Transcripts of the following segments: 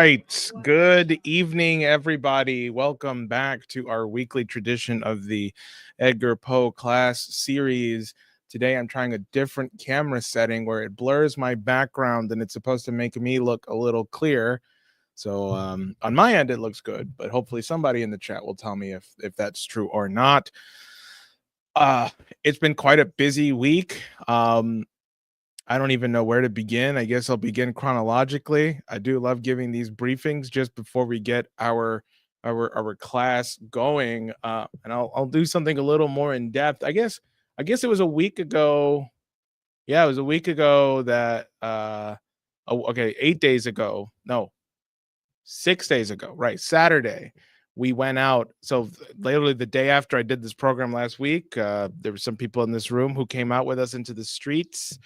right. Good evening, everybody. Welcome back to our weekly tradition of the Edgar Poe class series. Today, I'm trying a different camera setting where it blurs my background and it's supposed to make me look a little clear. So on my end, it looks good, but hopefully somebody in the chat will tell me if that's true or not. Uh, it's been quite a busy week. I don't even know where to begin. I guess I'll begin chronologically. I do love giving these briefings just before we get our class going, and I'll do something a little more in depth. I guess it was a week ago. Yeah, it was a week ago that. Oh, okay, 8 days ago. No, 6 days ago. Right, Saturday. We went out. So literally the day after I did this program last week, there were some people in this room who came out with us into the streets,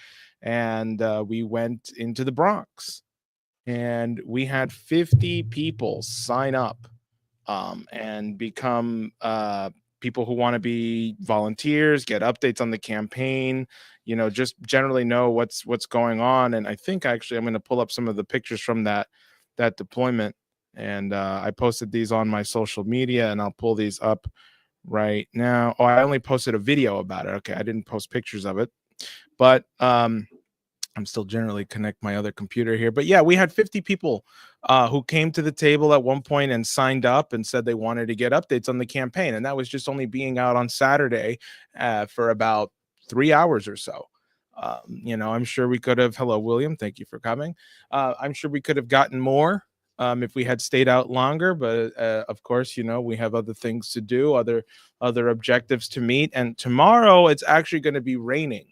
and we went into the Bronx, and we had 50 people sign up and become people who want to be volunteers, get updates on the campaign, just generally know what's going on. And I think actually I'm going to pull up some of the pictures from that deployment, and I posted these on my social media, and I'll pull these up right now. Oh, I only posted a video about it. Okay, I didn't post pictures of it, but I'm still generally connect my other computer here. But yeah, we had 50 people who came to the table at one point and signed up and said they wanted to get updates on the campaign. And that was just only being out on Saturday for about 3 hours or so. I'm sure we could have. Hello, William. Thank you for coming. I'm sure we could have gotten more if we had stayed out longer. But of course, we have other things to do, other objectives to meet. And tomorrow it's actually going to be raining.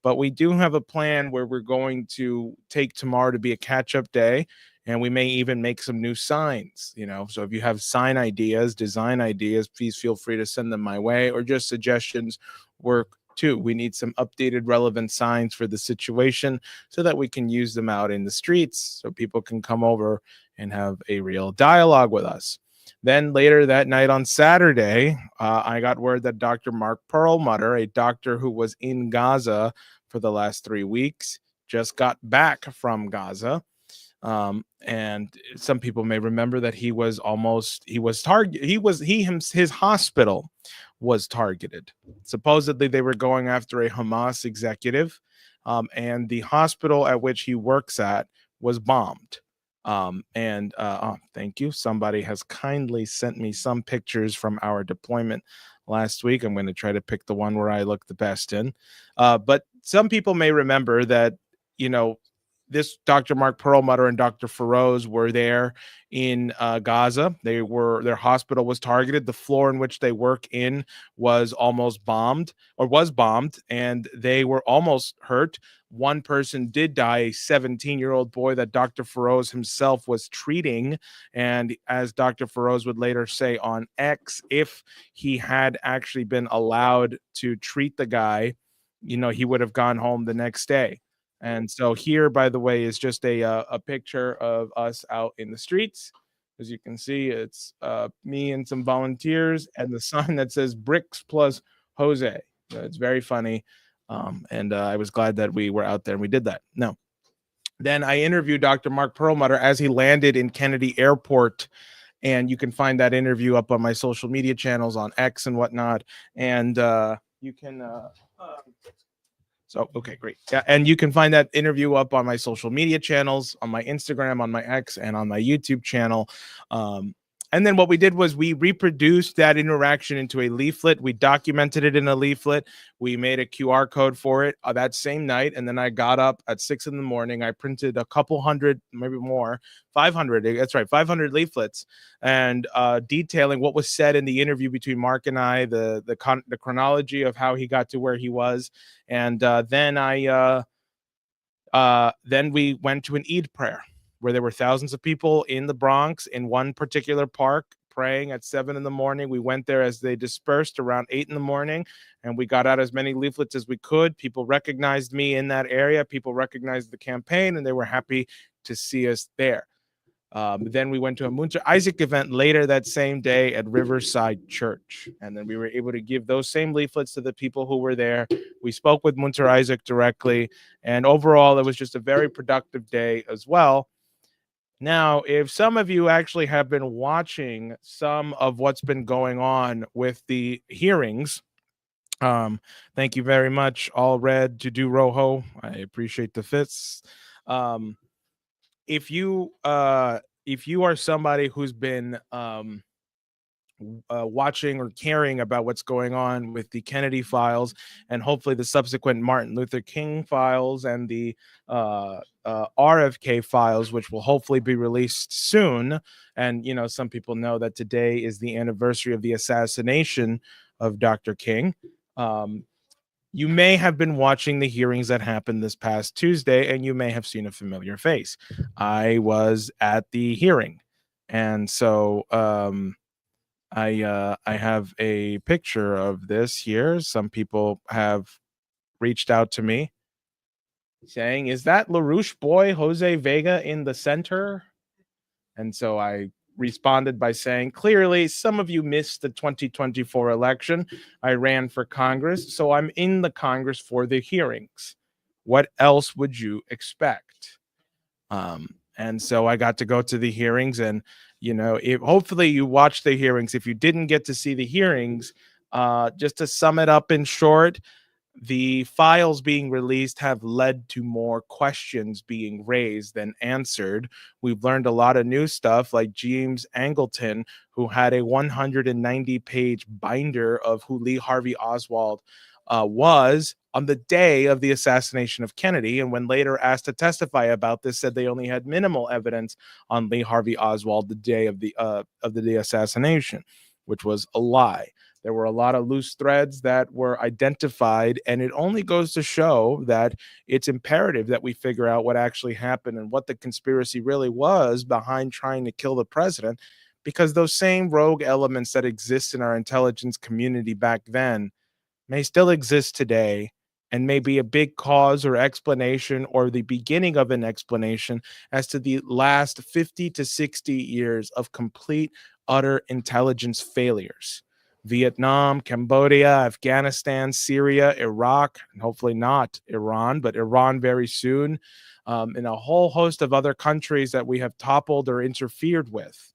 But we do have a plan where we're going to take tomorrow to be a catch-up day, and we may even make some new signs, So if you have sign ideas, design ideas, please feel free to send them my way, or just suggestions work too. We need some updated relevant signs for the situation so that we can use them out in the streets so people can come over and have a real dialogue with us. Then later that night on Saturday, I got word that Dr. Mark Perlmutter, a doctor who was in Gaza for the last 3 weeks, just got back from Gaza. And some people may remember that his hospital was targeted. Supposedly they were going after a Hamas executive, and the hospital at which he works at was bombed. Thank you. Somebody has kindly sent me some pictures from our deployment last week. I'm going to try to pick the one where I look the best in. But some people may remember that, this Dr. Mark Perlmutter and Dr. Feroz were there in Gaza. Their hospital was targeted. The floor in which they work in was bombed, and they were almost hurt. One person did die, a 17-year-old boy that Dr. Feroz himself was treating. And as Dr. Feroz would later say on X, if he had actually been allowed to treat the guy, he would have gone home the next day. And so here, by the way, is just a picture of us out in the streets. As you can see, it's me and some volunteers and the sign that says Bricks plus Jose. It's very funny. And I was glad that we were out there and we did that. Now, then I interviewed Dr. Mark Perlmutter as he landed in Kennedy Airport. And you can find that interview up on my social media channels on X and whatnot. And you can... So, okay, great. Yeah, and you can find that interview up on my social media channels, on my Instagram, on my X, and on my YouTube channel. And then what we did was we reproduced that interaction into a leaflet. We documented it in a leaflet. We made a QR code for it that same night. And then I got up at 6 a.m. I printed a couple hundred, maybe more, 500. That's right, 500 leaflets, and detailing what was said in the interview between Mark and I, the chronology of how he got to where he was. And then we went to an Eid prayer, where there were thousands of people in the Bronx in one particular park praying at 7 a.m. We went there as they dispersed around 8 a.m, and we got out as many leaflets as we could. People recognized me in that area. People recognized the campaign, and they were happy to see us there. Then we went to a Munter Isaac event later that same day at Riverside Church. And then we were able to give those same leaflets to the people who were there. We spoke with Munter Isaac directly. And overall, it was just a very productive day as well. Now, if some of you actually have been watching some of what's been going on with the hearings, thank you very much, all red to do rojo. I appreciate the fits. Um, if you if you are somebody who's been watching or caring about what's going on with the Kennedy files and hopefully the subsequent Martin Luther King files and the RFK files, which will hopefully be released soon. And, you know, some people know that today is the anniversary of the assassination of Dr. King. Um, you may have been watching the hearings that happened this past Tuesday, and you may have seen a familiar face. I was at the hearing. And so I have a picture of this here. Some people have reached out to me saying, "Is that LaRouche boy Jose Vega in the center?" And so I responded by saying, "Clearly, some of you missed the 2024 election. I ran for Congress, so I'm in the Congress for the hearings. What else would you expect?" And so I got to go to the hearings, and you know, if hopefully you watched the hearings. If you didn't get to see the hearings, just to sum it up in short, the files being released have led to more questions being raised than answered. We've learned a lot of new stuff, like James Angleton, who had a 190-page binder of who Lee Harvey Oswald was on the day of the assassination of Kennedy, and when later asked to testify about this, said they only had minimal evidence on Lee Harvey Oswald the day of the assassination, which was a lie. There were a lot of loose threads that were identified, and it only goes to show that it's imperative that we figure out what actually happened and what the conspiracy really was behind trying to kill the president, because those same rogue elements that exist in our intelligence community back then may still exist today and may be a big cause or explanation or the beginning of an explanation as to the last 50 to 60 years of complete, utter intelligence failures. Vietnam, Cambodia, Afghanistan, Syria, Iraq, and hopefully not Iran, but Iran very soon, and a whole host of other countries that we have toppled or interfered with.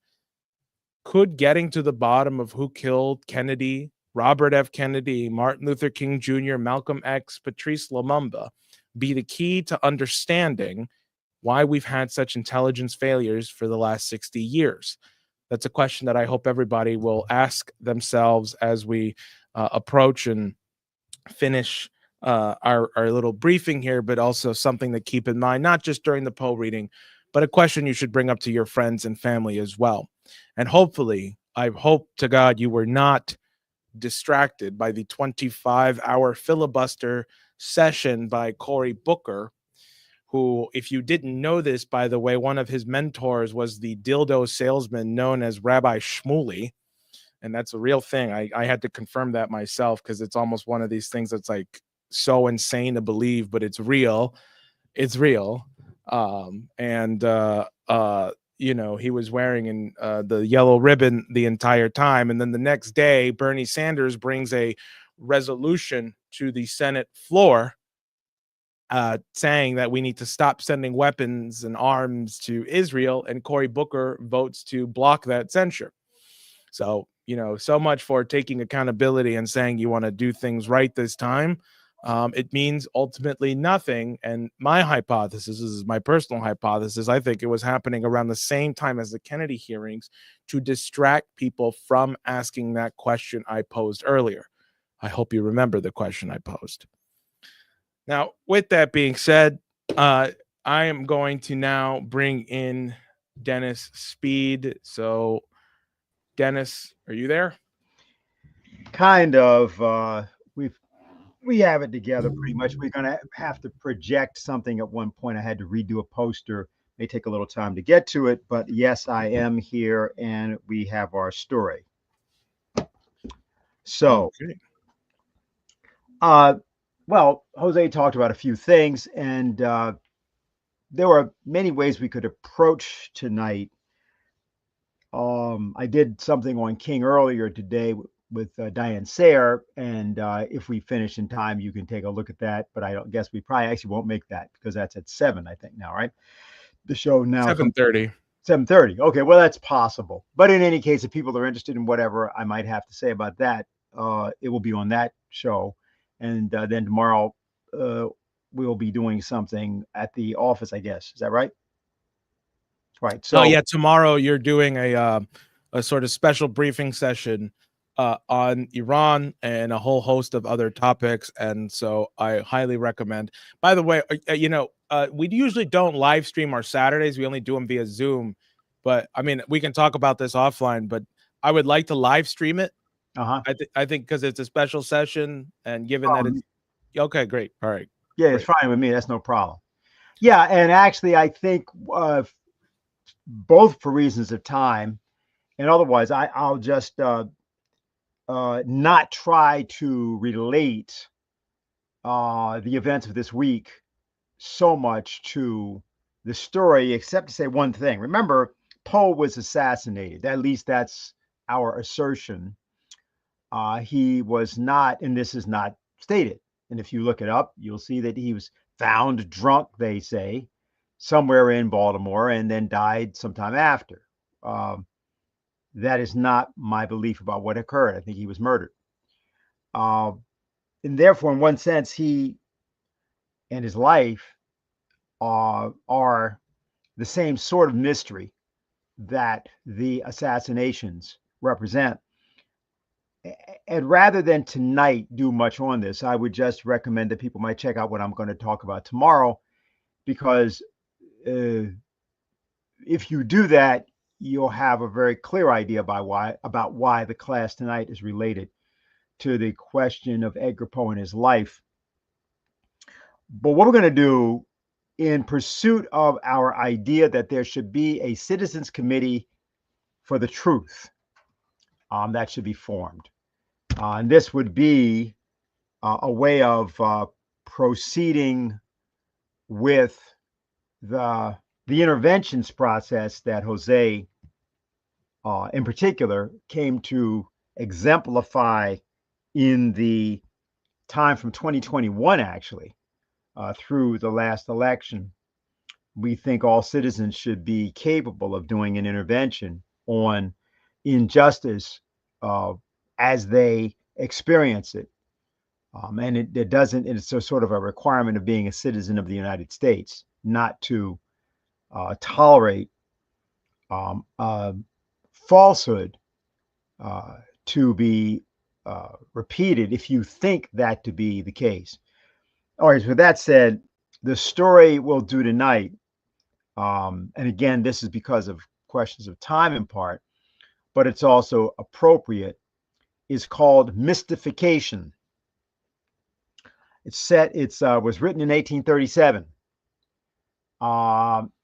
Could getting to the bottom of who killed Kennedy, Robert F. Kennedy, Martin Luther King Jr., Malcolm X, Patrice Lumumba be the key to understanding why we've had such intelligence failures for the last 60 years? That's a question that I hope everybody will ask themselves as we approach and finish our little briefing here, but also something to keep in mind, not just during the Poe reading, but a question you should bring up to your friends and family as well. And hopefully, I hope to God you were not distracted by the 25-hour filibuster session by Cory Booker, who, if you didn't know this, by the way, one of his mentors was the dildo salesman known as Rabbi Shmuley. And that's a real thing. I had to confirm that myself because it's almost one of these things that's like so insane to believe, but it's real. It's real. And you know, he was wearing the yellow ribbon the entire time. And then the next day, Bernie Sanders brings a resolution to the Senate floor saying that we need to stop sending weapons and arms to Israel, and Cory Booker votes to block that censure. So, you know, so much for taking accountability and saying you want to do things right this time. It means ultimately nothing. And my hypothesis, this is my personal hypothesis, I think it was happening around the same time as the Kennedy hearings to distract people from asking that question I posed earlier. I hope you remember the question I posed. Now, with that being said, I am going to now bring in Dennis Speed. So, Dennis, are you there? Kind of. We have it together pretty much. We're gonna have to project something at one point. I had to redo a poster. May take a little time to get to it, but yes, I am here, and we have our story. So, Okay. uh, well, Jose talked about a few things, and there were many ways we could approach tonight. I did something on King earlier today with Diane Sayre, and if we finish in time, you can take a look at that. But I don't guess we probably actually won't make that because that's at 7, I think now, right? The show now comes 7:30. 7:30. Okay, well that's possible. But in any case, if people are interested in whatever I might have to say about that, it will be on that show, and then tomorrow uh, we'll be doing something at the office. I guess is that right? Right. Oh yeah, So, tomorrow you're doing a sort of special briefing session on Iran and a whole host of other topics, and so I highly recommend. By the way, we usually don't live stream our Saturdays; we only do them via Zoom. But I mean, we can talk about this offline. But I would like to live stream it. uh-huh. I think because it's a special session, and given that it's okay, great, all right, Yeah, it's great. fine with me. That's no problem. Yeah, and actually, I think both for reasons of time and otherwise, I'll just not try to relate the events of this week so much to the story, except to say one thing. Remember, Poe was assassinated. At least that's our assertion. He was not, and this is not stated. And if you look it up, you'll see that he was found drunk, they say, somewhere in Baltimore and then died sometime after. Um, that is not my belief about what occurred. I think he was murdered. Uh, and therefore, in one sense, he and his life are the same sort of mystery that the assassinations represent. And rather than tonight do much on this, I would just recommend that people might check out what I'm going to talk about tomorrow, because uh, if you do that, you'll have a very clear idea about why the class tonight is related to the question of Edgar Poe and his life. But what we're going to do, in pursuit of our idea that there should be a citizens committee for the truth, that should be formed. And this would be a way of proceeding with the interventions process that Jose, in particular, came to exemplify in the time from 2021, actually, through the last election. We think all citizens should be capable of doing an intervention on injustice uh, as they experience it. And it doesn't, it's a sort of a requirement of being a citizen of the United States, not to tolerate uh, falsehood to be repeated if you think that to be the case. All right, so with that said, the story we'll do tonight, and again, this is because of questions of time in part, but it's also appropriate, is called Mystification. It's was written in 1837.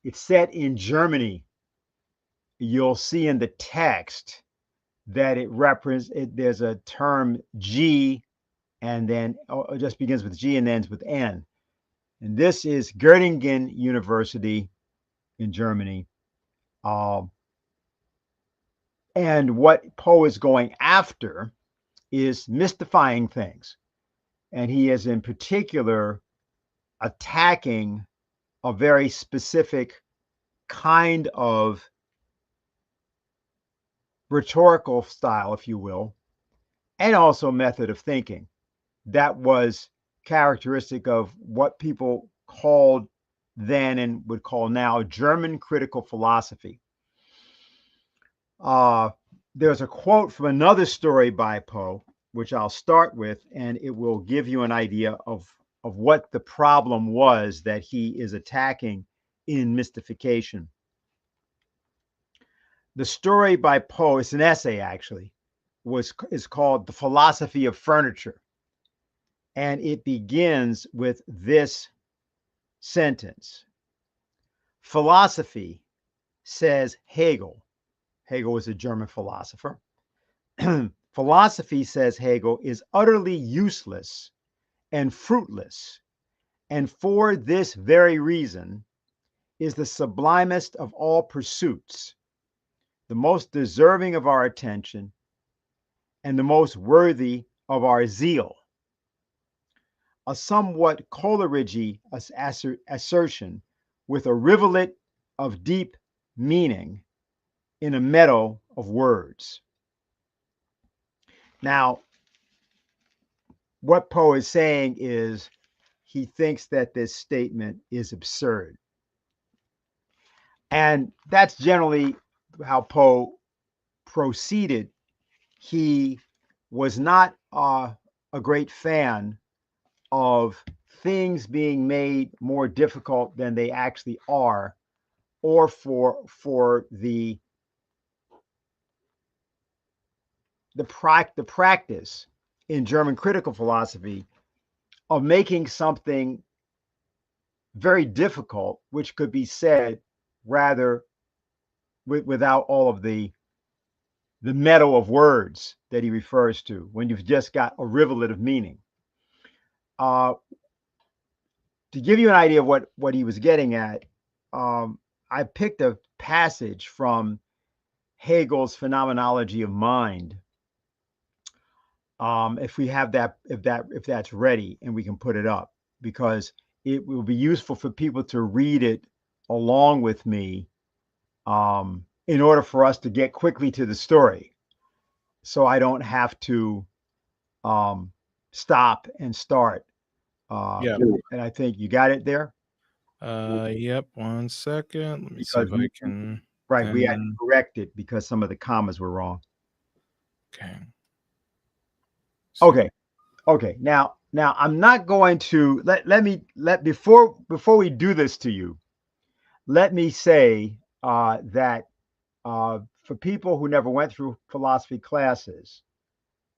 It's set in Germany. You'll see in the text that it represents, there's a term G, and then it just begins with G and ends with N. And this is Göttingen University in Germany. And what Poe is going after is mystifying things. And he is in particular attacking a very specific kind of rhetorical style, if you will, and also method of thinking that was characteristic of what people called then and would call now German critical philosophy. Uh, there's a quote from another story by Poe, which I'll start with, and it will give you an idea of what the problem was that he is attacking in Mystification. The story by Poe, it's an essay actually, is called The Philosophy of Furniture. And it begins with this sentence: philosophy, says Hegel. Hegel was a German philosopher. Philosophy, says Hegel, is utterly useless and fruitless, and for this very reason is the sublimest of all pursuits, the most deserving of our attention, and the most worthy of our zeal. A somewhat Coleridge assertion with a rivulet of deep meaning in a meadow of words. Now, what Poe is saying is he thinks that this statement is absurd. And that's generally how Poe proceeded. He was not a great fan of things being made more difficult than they actually are, or for the practice in German critical philosophy of making something very difficult, which could be said rather without all of the meadow of words that he refers to, when you've just got a rivulet of meaning. Uh, to give you an idea of what he was getting at, I picked a passage from Hegel's Phenomenology of Mind. If we have that, if that's ready, and we can put it up, because it will be useful for people to read it along with me, in order for us to get quickly to the story, so I don't have to stop and start. Yeah. And I think you got it there, Yep. 1 second. Let me see because if I can. right, we had to Then correct it because some of the commas were wrong. okay. Okay, okay. Now I'm not going to let before we do this to you. Let me say that for people who never went through philosophy classes,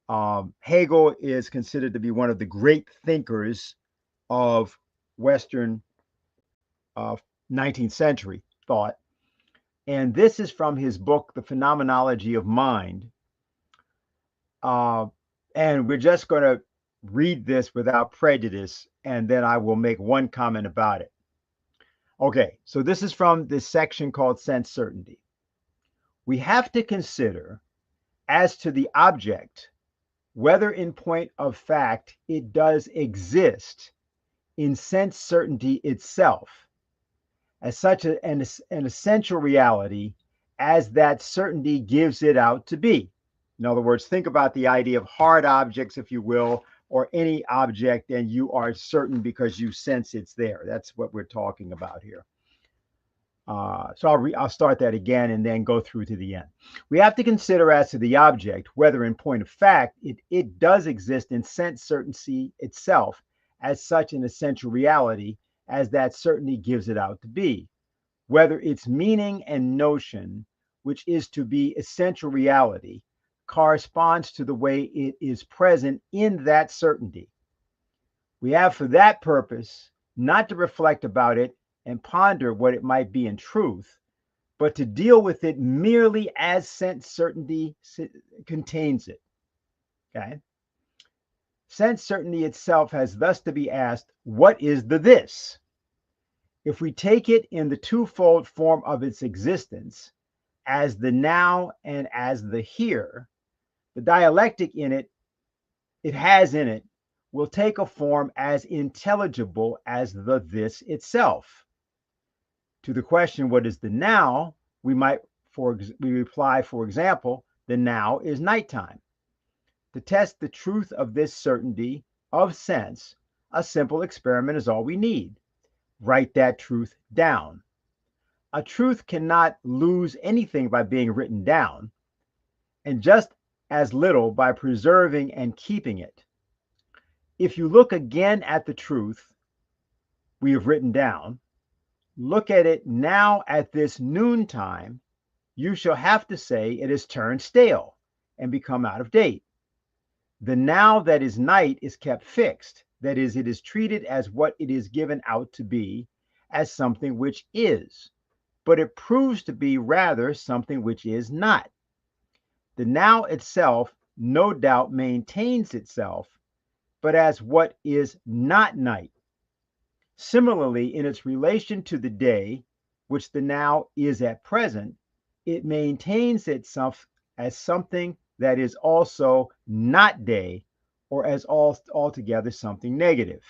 Hegel is considered to be one of the great thinkers of Western uh, 19th century thought. And this is from his book, The Phenomenology of Mind. Uh, and we're just going to read this without prejudice, and then I will make one comment about it. Okay, so this is from this section called Sense Certainty. We have to consider, as to the object, whether in point of fact it does exist in sense certainty itself, as such an essential reality as that certainty gives it out to be. In other words, think about the idea of hard objects, if you will, or any object, and you are certain because you sense it's there. That's what we're talking about here. So I'll start that again and then go through to the end. We have to consider, as to the object, whether in point of fact it does exist in sense certainty itself as such an essential reality as that certainty gives it out to be, whether its meaning and notion, which is to be essential reality, corresponds to the way it is present in that certainty. We have for that purpose not to reflect about it and ponder what it might be in truth, but to deal with it merely as sense certainty contains it. Okay. Sense certainty itself has thus to be asked, what is the this? If we take it in the twofold form of its existence, as the now and as the here, the dialectic it has in it, will take a form as intelligible as the this itself. To the question, what is the now? We reply, for example, the now is nighttime. To test the truth of this certainty of sense, a simple experiment is all we need. Write that truth down. A truth cannot lose anything by being written down, and just as little by preserving and keeping it. If you look again at the truth we have written down, look at it now at this noontime, you shall have to say it has turned stale and become out of date. The now that is night is kept fixed. That is, it is treated as what it is given out to be, as something which is, but it proves to be rather something which is not. The now itself no doubt maintains itself, but as what is not night. Similarly, in its relation to the day, which the now is at present, it maintains itself as something that is also not day, or as altogether something negative.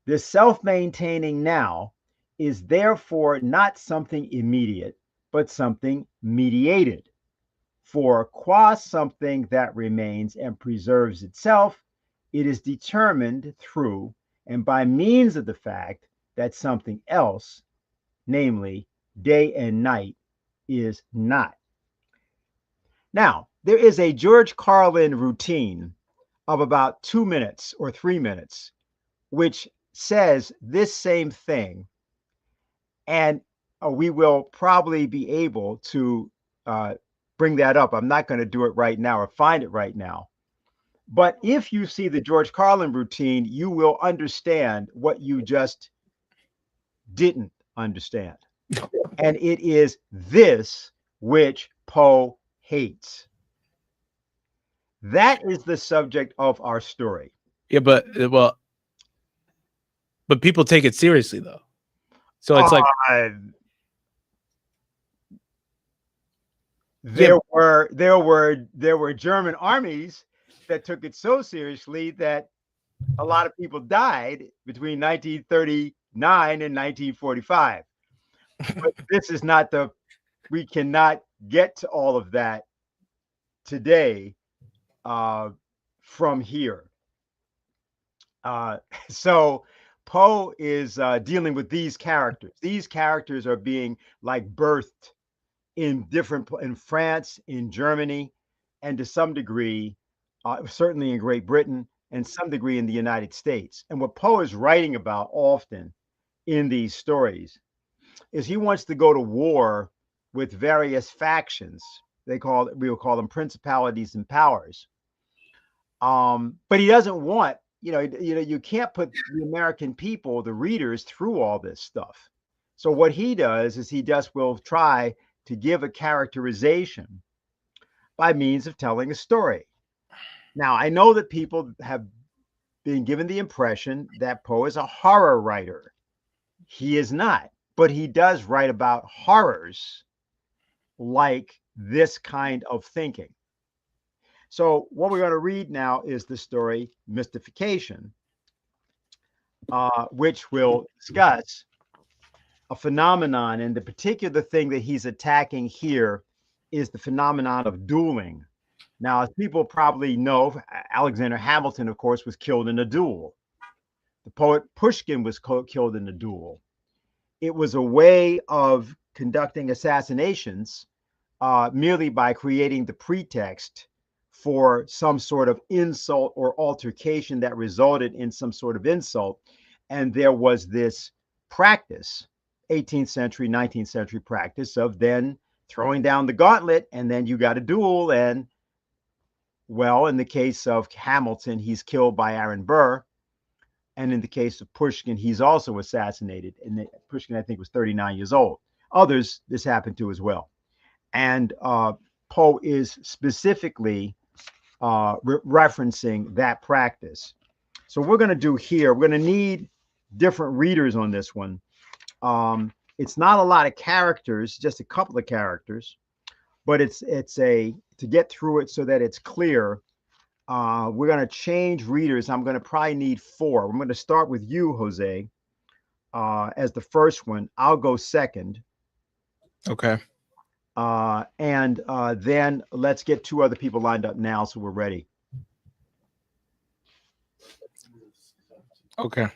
This self maintaining now is therefore not something immediate, but something mediated. For qua something that remains and preserves itself, it is determined through and by means of the fact that something else, namely day and night, is not. Now, there is a George Carlin routine of about 2 minutes or 3 minutes, which says this same thing. And we will probably be able to bring that up. I'm not going to do it right now or find it right now. But if you see the George Carlin routine, you will understand what you just didn't understand. And it is this which Poe hates. That is the subject of our story. Yeah, but people take it seriously though. So it's like Uh, there were German armies that took it so seriously that a lot of people died between 1939 and 1945. But this is not we cannot get to all of that today from here. So Poe is dealing with these characters. These characters are being like birthed in France, in Germany, and to some degree, certainly in Great Britain, and some degree in the United States. And what Poe is writing about often in these stories is he wants to go to war with various factions. We will call them principalities and powers. But he doesn't want, you can't put the American people, the readers, through all this stuff. So what he does is will try to give a characterization by means of telling a story. Now, I know that people have been given the impression that Poe is a horror writer. He is not, but he does write about horrors like this kind of thinking. So, what we're going to read now is the story Mystification, which will discuss a phenomenon. And the particular thing that he's attacking here is the phenomenon of dueling. Now, as people probably know, Alexander Hamilton, of course, was killed in a duel. The poet Pushkin was killed in a duel. It was a way of conducting assassinations merely by creating the pretext for some sort of insult or altercation that resulted in some sort of insult. And there was this practice, 18th century, 19th century practice of then throwing down the gauntlet, and then you got a duel. And well, in the case of Hamilton, he's killed by Aaron Burr. And in the case of Pushkin, he's also assassinated. And Pushkin, I think, was 39 years old. Others, this happened to as well. And Poe is specifically referencing that practice. So we're going to do here, we're going to need different readers on this one. It's not a lot of characters, just a couple of characters, but it's to get through it so that it's clear. We're going to change readers. I'm going to probably need 4. I'm going to start with you, Jose, as the first one. I'll go second. Okay. And then let's get 2 other people lined up now so we're ready. Okay.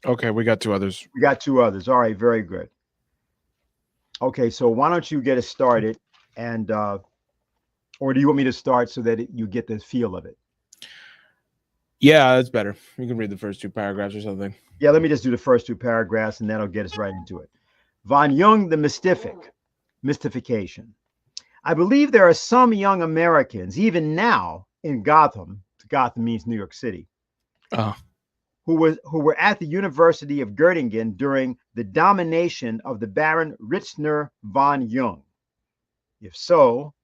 Okay, we got 2 others. We got 2 others. All right, very good. Okay, so why don't you get us started, and or do you want me to start so that you get the feel of it? Yeah, that's better. You can read the first 2 paragraphs or something. Yeah, let me just do the first 2 paragraphs, and that'll get us right into it. Von Jung, the Mystification. I believe there are some young Americans, even now in Gotham. Gotham means New York City. Who were at the University of Göttingen during the domination of the Baron Ritzner von Jung. If so,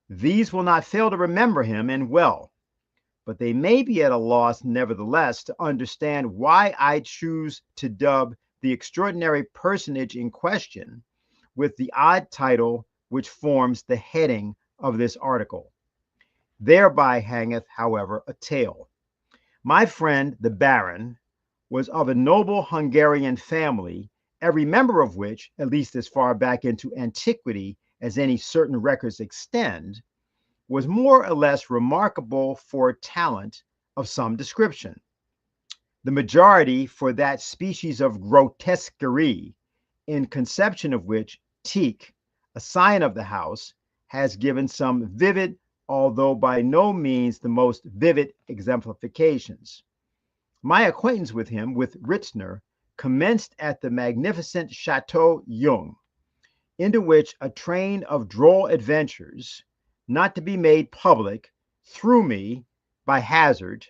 these will not fail to remember him, and well, but they may be at a loss, nevertheless, to understand why I choose to dub the extraordinary personage in question with the odd title which forms the heading of this article. Thereby hangeth, however, a tale. My friend, the Baron, was of a noble Hungarian family every member of which, at least as far back into antiquity as any certain records extend, was more or less remarkable for talent of some description. The majority for that species of grotesquerie, in conception of which teak, a sign of the house, has given some vivid, although by no means the most vivid exemplifications. My acquaintance with him, with Ritzner, commenced at the magnificent Chateau Jung, into which a train of droll adventures, not to be made public, threw me by hazard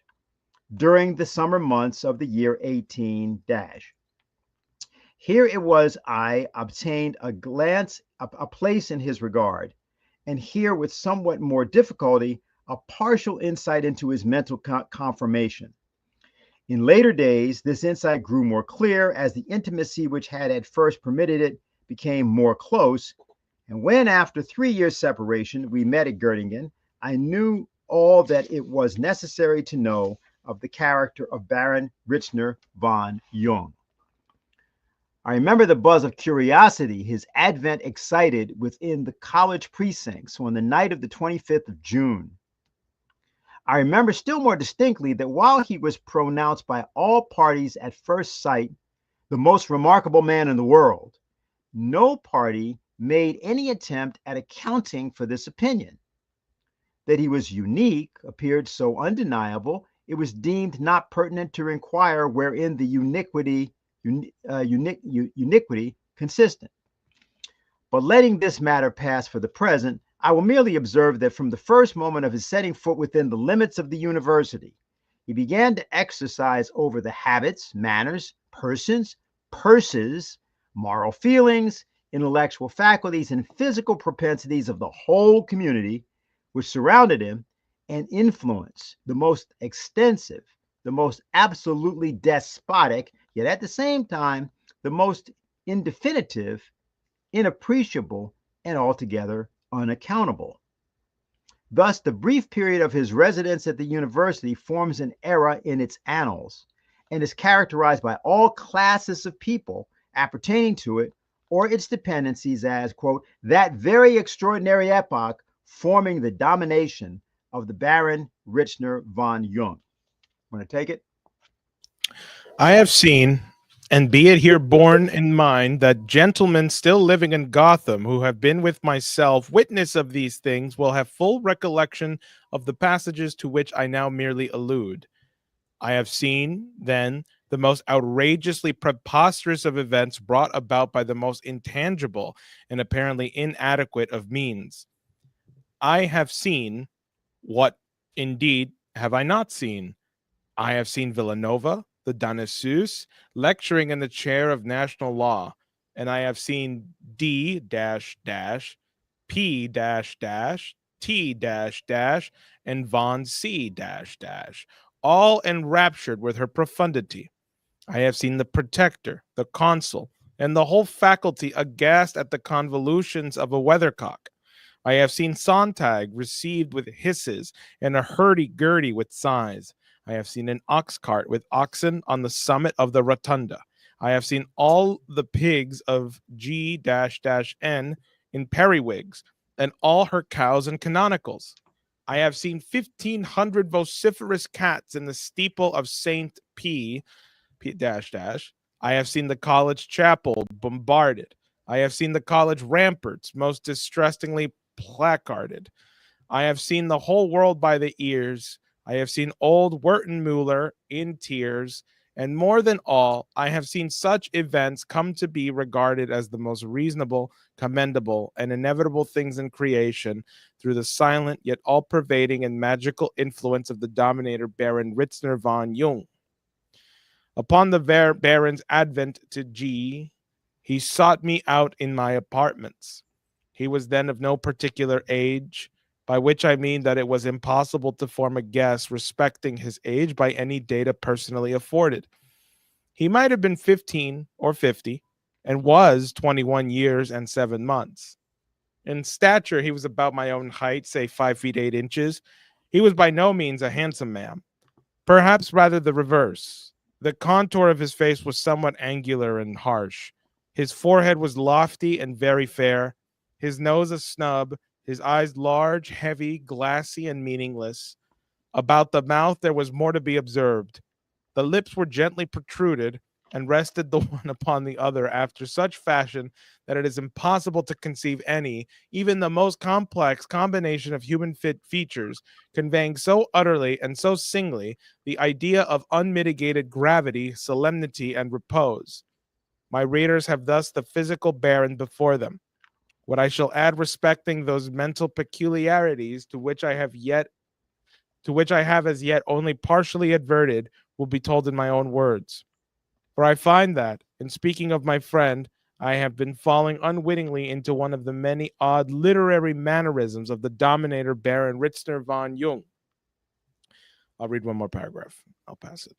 during the summer months of the year 18 . Here it was I obtained a glance, a place in his regard, and here with somewhat more difficulty, a partial insight into his mental conformation. In later days, this insight grew more clear as the intimacy which had at first permitted it became more close. And when, after 3 years' separation, we met at Göttingen, I knew all that it was necessary to know of the character of Baron Ritzner von Jung. I remember the buzz of curiosity his advent excited within the college precincts on the night of the 25th of June. I remember still more distinctly that while he was pronounced by all parties at first sight the most remarkable man in the world, no party made any attempt at accounting for this opinion. That he was unique appeared so undeniable, it was deemed not pertinent to inquire wherein the uniquity consisted. But letting this matter pass for the present, I will merely observe that from the first moment of his setting foot within the limits of the university, he began to exercise over the habits, manners, persons, purses, moral feelings, intellectual faculties, and physical propensities of the whole community which surrounded him, and influence the most extensive, the most absolutely despotic, yet at the same time, the most indefinitive, inappreciable, and altogether unaccountable. Thus, the brief period of his residence at the university forms an era in its annals and is characterized by all classes of people appertaining to it or its dependencies as, quote, that very extraordinary epoch forming the domination of the Baron Ritzner von Jung. Want to take it? I have seen, and be it here borne in mind, that gentlemen still living in Gotham who have been with myself witness of these things will have full recollection of the passages to which I now merely allude. I have seen, then, the most outrageously preposterous of events brought about by the most intangible and apparently inadequate of means. I have seen, what indeed have I not seen? I have seen Villanova, the Danessus, lecturing in the chair of national law, and I have seen D dash dash, P dash dash, T dash dash, and Von C dash dash, all enraptured with her profundity. I have seen the protector, the consul, and the whole faculty aghast at the convolutions of a weathercock. I have seen Sontag received with hisses and a hurdy-gurdy with sighs. I have seen an ox cart with oxen on the summit of the rotunda. I have seen all the pigs of G-N in periwigs, and all her cows and canonicals. I have seen 1,500 vociferous cats in the steeple of Saint P. I have seen the college chapel bombarded. I have seen the college ramparts most distressingly placarded. I have seen the whole world by the ears. I have seen old Wertenmuller in tears. And more than all, I have seen such events come to be regarded as the most reasonable, commendable, and inevitable things in creation through the silent yet all-pervading and magical influence of the dominator Baron Ritzner von Jung. Upon the Baron's advent to G, he sought me out in my apartments. He was then of no particular age, by which I mean that it was impossible to form a guess respecting his age by any data personally afforded. He might have been 15 or 50, and was 21 years and 7 months. In stature, he was about my own height, say 5 feet 8 inches. He was by no means a handsome man, perhaps rather the reverse. The contour of his face was somewhat angular and harsh. His forehead was lofty and very fair, his nose a snub, his eyes large, heavy, glassy, and meaningless. About the mouth there was more to be observed. The lips were gently protruded and rested the one upon the other after such fashion that it is impossible to conceive any, even the most complex combination of human features, conveying so utterly and so singly the idea of unmitigated gravity, solemnity, and repose. My readers have thus the physical baron before them. What I shall add respecting those mental peculiarities to which I have as yet only partially adverted will be told in my own words. For I find that, in speaking of my friend, I have been falling unwittingly into one of the many odd literary mannerisms of the dominator Baron Ritzner von Jung. I'll read one more paragraph. I'll pass it.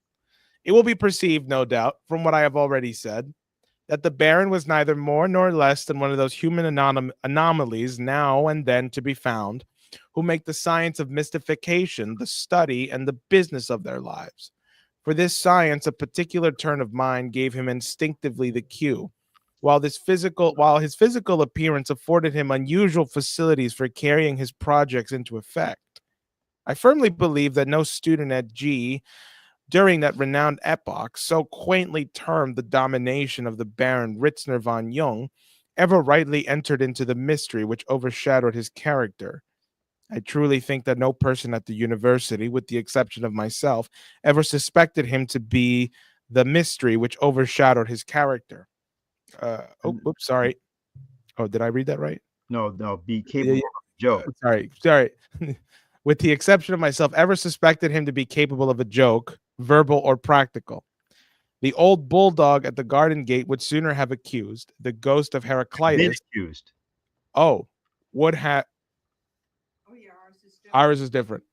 It will be perceived, no doubt, from what I have already said, that the Baron was neither more nor less than one of those human anomalies now and then to be found, who make the science of mystification the study and the business of their lives. For this science, a particular turn of mind gave him instinctively the cue, while his physical appearance afforded him unusual facilities for carrying his projects into effect. I firmly believe that no student at G during that renowned epoch, so quaintly termed the domination of the Baron Ritzner von Jung, ever rightly entered into the mystery which overshadowed his character. I truly think that no person at the university, with the exception of myself, ever suspected him to be the mystery which overshadowed his character. Oops, sorry. Oh, did I read that right? No, be Yeah, capable of a joke. sorry. With the exception of myself, ever suspected him to be capable of a joke, verbal or practical. The old bulldog at the garden gate would sooner have accused the ghost of Been Heraclitus. accused. Oh, would have. Ours is different.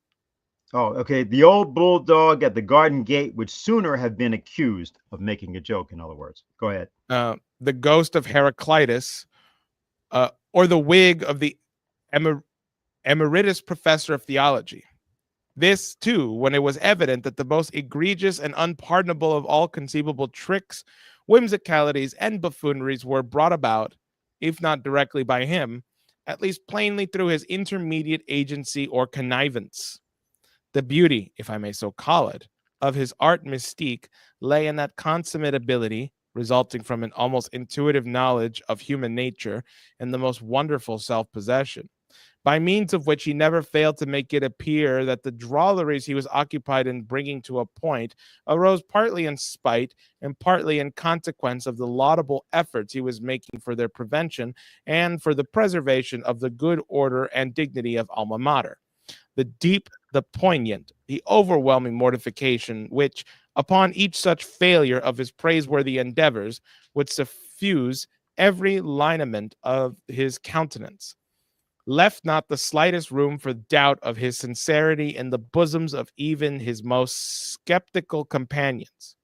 Oh, okay. The old bulldog at the garden gate would sooner have been accused of making a joke, in other words. Go ahead. The ghost of Heraclitus, or the wig of the emeritus professor of theology. This, too, when it was evident that the most egregious and unpardonable of all conceivable tricks, whimsicalities, and buffooneries were brought about, if not directly by him, at least plainly through his intermediate agency or connivance. The beauty, if I may so call it, of his art mystique lay in that consummate ability, resulting from an almost intuitive knowledge of human nature and the most wonderful self-possession, by means of which he never failed to make it appear that the drolleries he was occupied in bringing to a point arose partly in spite and partly in consequence of the laudable efforts he was making for their prevention and for the preservation of the good order and dignity of Alma Mater. The deep, the poignant, the overwhelming mortification which, upon each such failure of his praiseworthy endeavors, would suffuse every lineament of his countenance, left not the slightest room for doubt of his sincerity in the bosoms of even his most skeptical companions.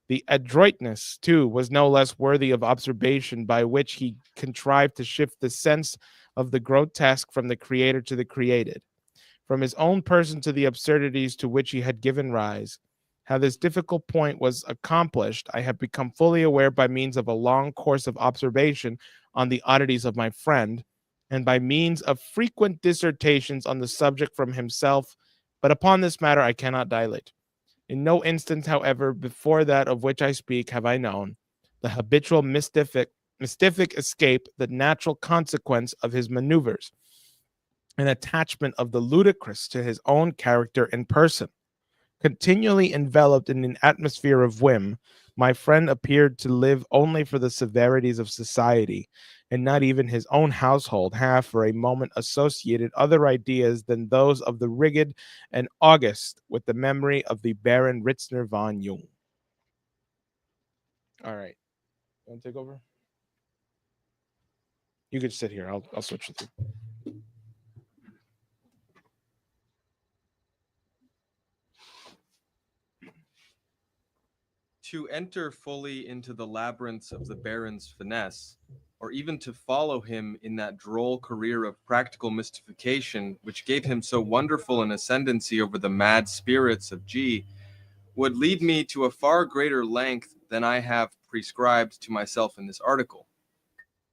The adroitness, too, was no less worthy of observation by which he contrived to shift the sense of the grotesque from the creator to the created, from his own person to the absurdities to which he had given rise. How this difficult point was accomplished, I have become fully aware by means of a long course of observation on the oddities of my friend, and by means of frequent dissertations on the subject from himself, but upon this matter I cannot dilate. In no instance, however, before that of which I speak, have I known the habitual mystific escape, the natural consequence of his maneuvers, an attachment of the ludicrous to his own character and person. Continually enveloped in an atmosphere of whim, my friend appeared to live only for the severities of society, and not even his own household have for a moment associated other ideas than those of the rigid and august with the memory of the Baron Ritzner von Jung. All right. You want to take over? You could sit here. I'll switch with you. To enter fully into the labyrinths of the Baron's finesse, or even to follow him in that droll career of practical mystification which gave him so wonderful an ascendancy over the mad spirits of G, would lead me to a far greater length than I have prescribed to myself in this article.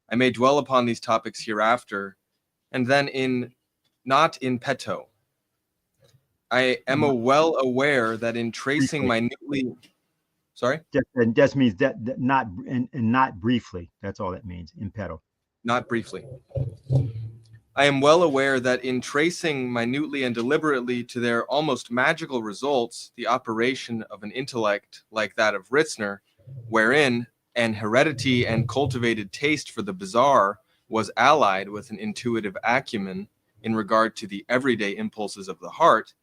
I may dwell upon these topics hereafter, and then not in petto. I am well aware that in tracing minutely, sorry, Just means that not and not briefly. That's all that means. In petto. Not briefly. I am well aware that in tracing minutely and deliberately to their almost magical results the operation of an intellect like that of Ritzner, wherein an heredity and cultivated taste for the bizarre was allied with an intuitive acumen in regard to the everyday impulses of the heart,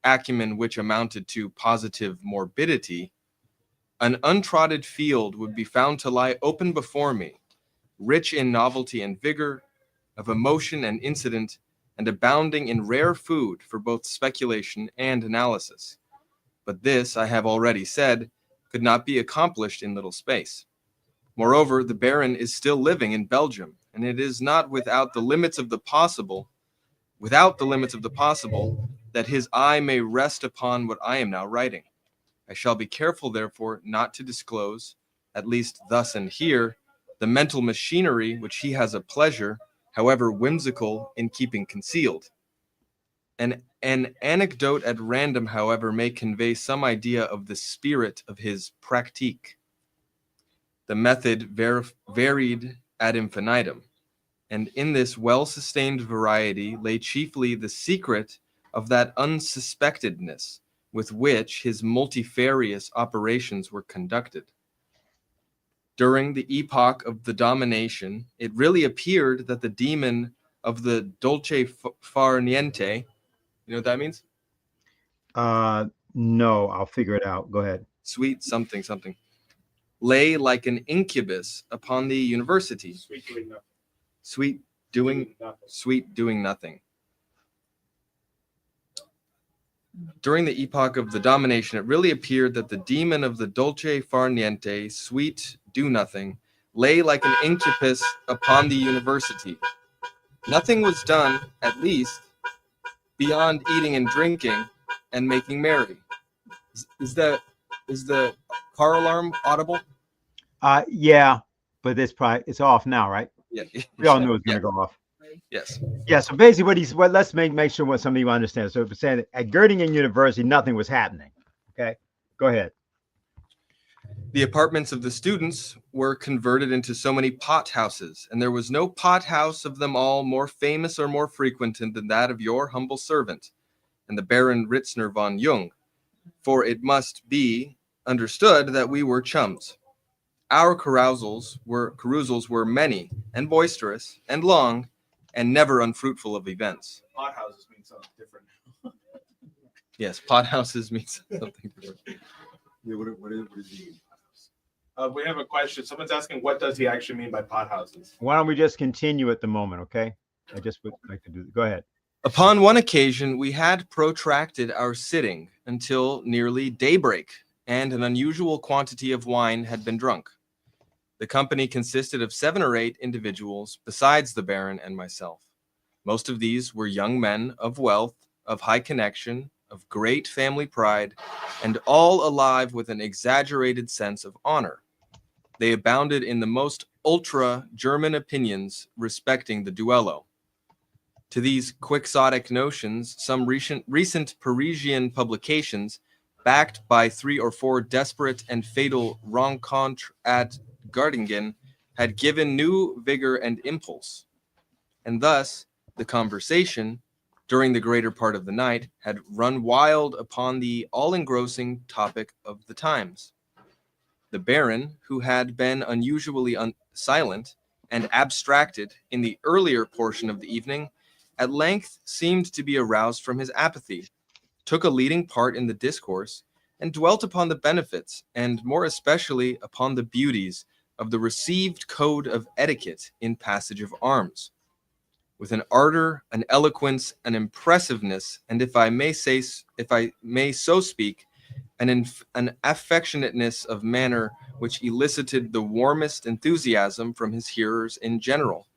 acumen which amounted to positive morbidity, an untrodden field would be found to lie open before me, rich in novelty and vigor, of emotion and incident, and abounding in rare food for both speculation and analysis. But this, I have already said, could not be accomplished in little space. Moreover, the Baron is still living in Belgium, and it is not without the limits of the possible, that his eye may rest upon what I am now writing. I shall be careful, therefore, not to disclose, at least thus and here, the mental machinery which he has a pleasure, however whimsical, in keeping concealed. An anecdote at random, however, may convey some idea of the spirit of his pratique. The method varied ad infinitum, and in this well-sustained variety lay chiefly the secret of that unsuspectedness with which his multifarious operations were conducted. During the epoch of the domination, it really appeared that the demon of the dolce far niente, you know what that means? No, I'll figure it out. Go ahead. Sweet something something, lay like an incubus upon the university. Sweet doing nothing. During the epoch of the domination, it really appeared that the demon of the dolce far niente, sweet do nothing, lay like an incubus upon the university. Nothing was done, at least, beyond eating and drinking and making merry. Is the car alarm audible? Yeah, but it's off now, right? Yeah. We all knew it was going to go off. Yes. Yeah. So basically, let's make sure what some of you understand. So it's saying that at Göttingen University, nothing was happening. Okay, go ahead. The apartments of the students were converted into so many pot houses, and there was no pot house of them all more famous or more frequented than that of your humble servant, and the Baron Ritzner von Jung, for it must be understood that we were chums. Our carousals were many and boisterous and long, and never unfruitful of events. Pot houses mean something different. Yes, pot houses mean something different. Yeah, what does he mean? We have a question. Someone's asking, what does he actually mean by pot houses? Why don't we just continue at the moment, okay? I just would like to do. Go ahead. Upon one occasion, we had protracted our sitting until nearly daybreak, and an unusual quantity of wine had been drunk. The company consisted of 7 or 8 individuals, besides the Baron and myself. Most of these were young men of wealth, of high connection, of great family pride, and all alive with an exaggerated sense of honor. They abounded in the most ultra-German opinions respecting the duello. To these quixotic notions, some recent Parisian publications, backed by 3 or 4 desperate and fatal rencontres at Göttingen, had given new vigor and impulse. And thus, the conversation, during the greater part of the night, had run wild upon the all-engrossing topic of the times. The Baron, who had been unusually silent and abstracted in the earlier portion of the evening, at length seemed to be aroused from his apathy, took a leading part in the discourse, and dwelt upon the benefits, and more especially upon the beauties, of the received code of etiquette in passage of arms. With an ardor, an eloquence, an impressiveness, and if I may so speak, an affectionateness of manner which elicited the warmest enthusiasm from his hearers in general,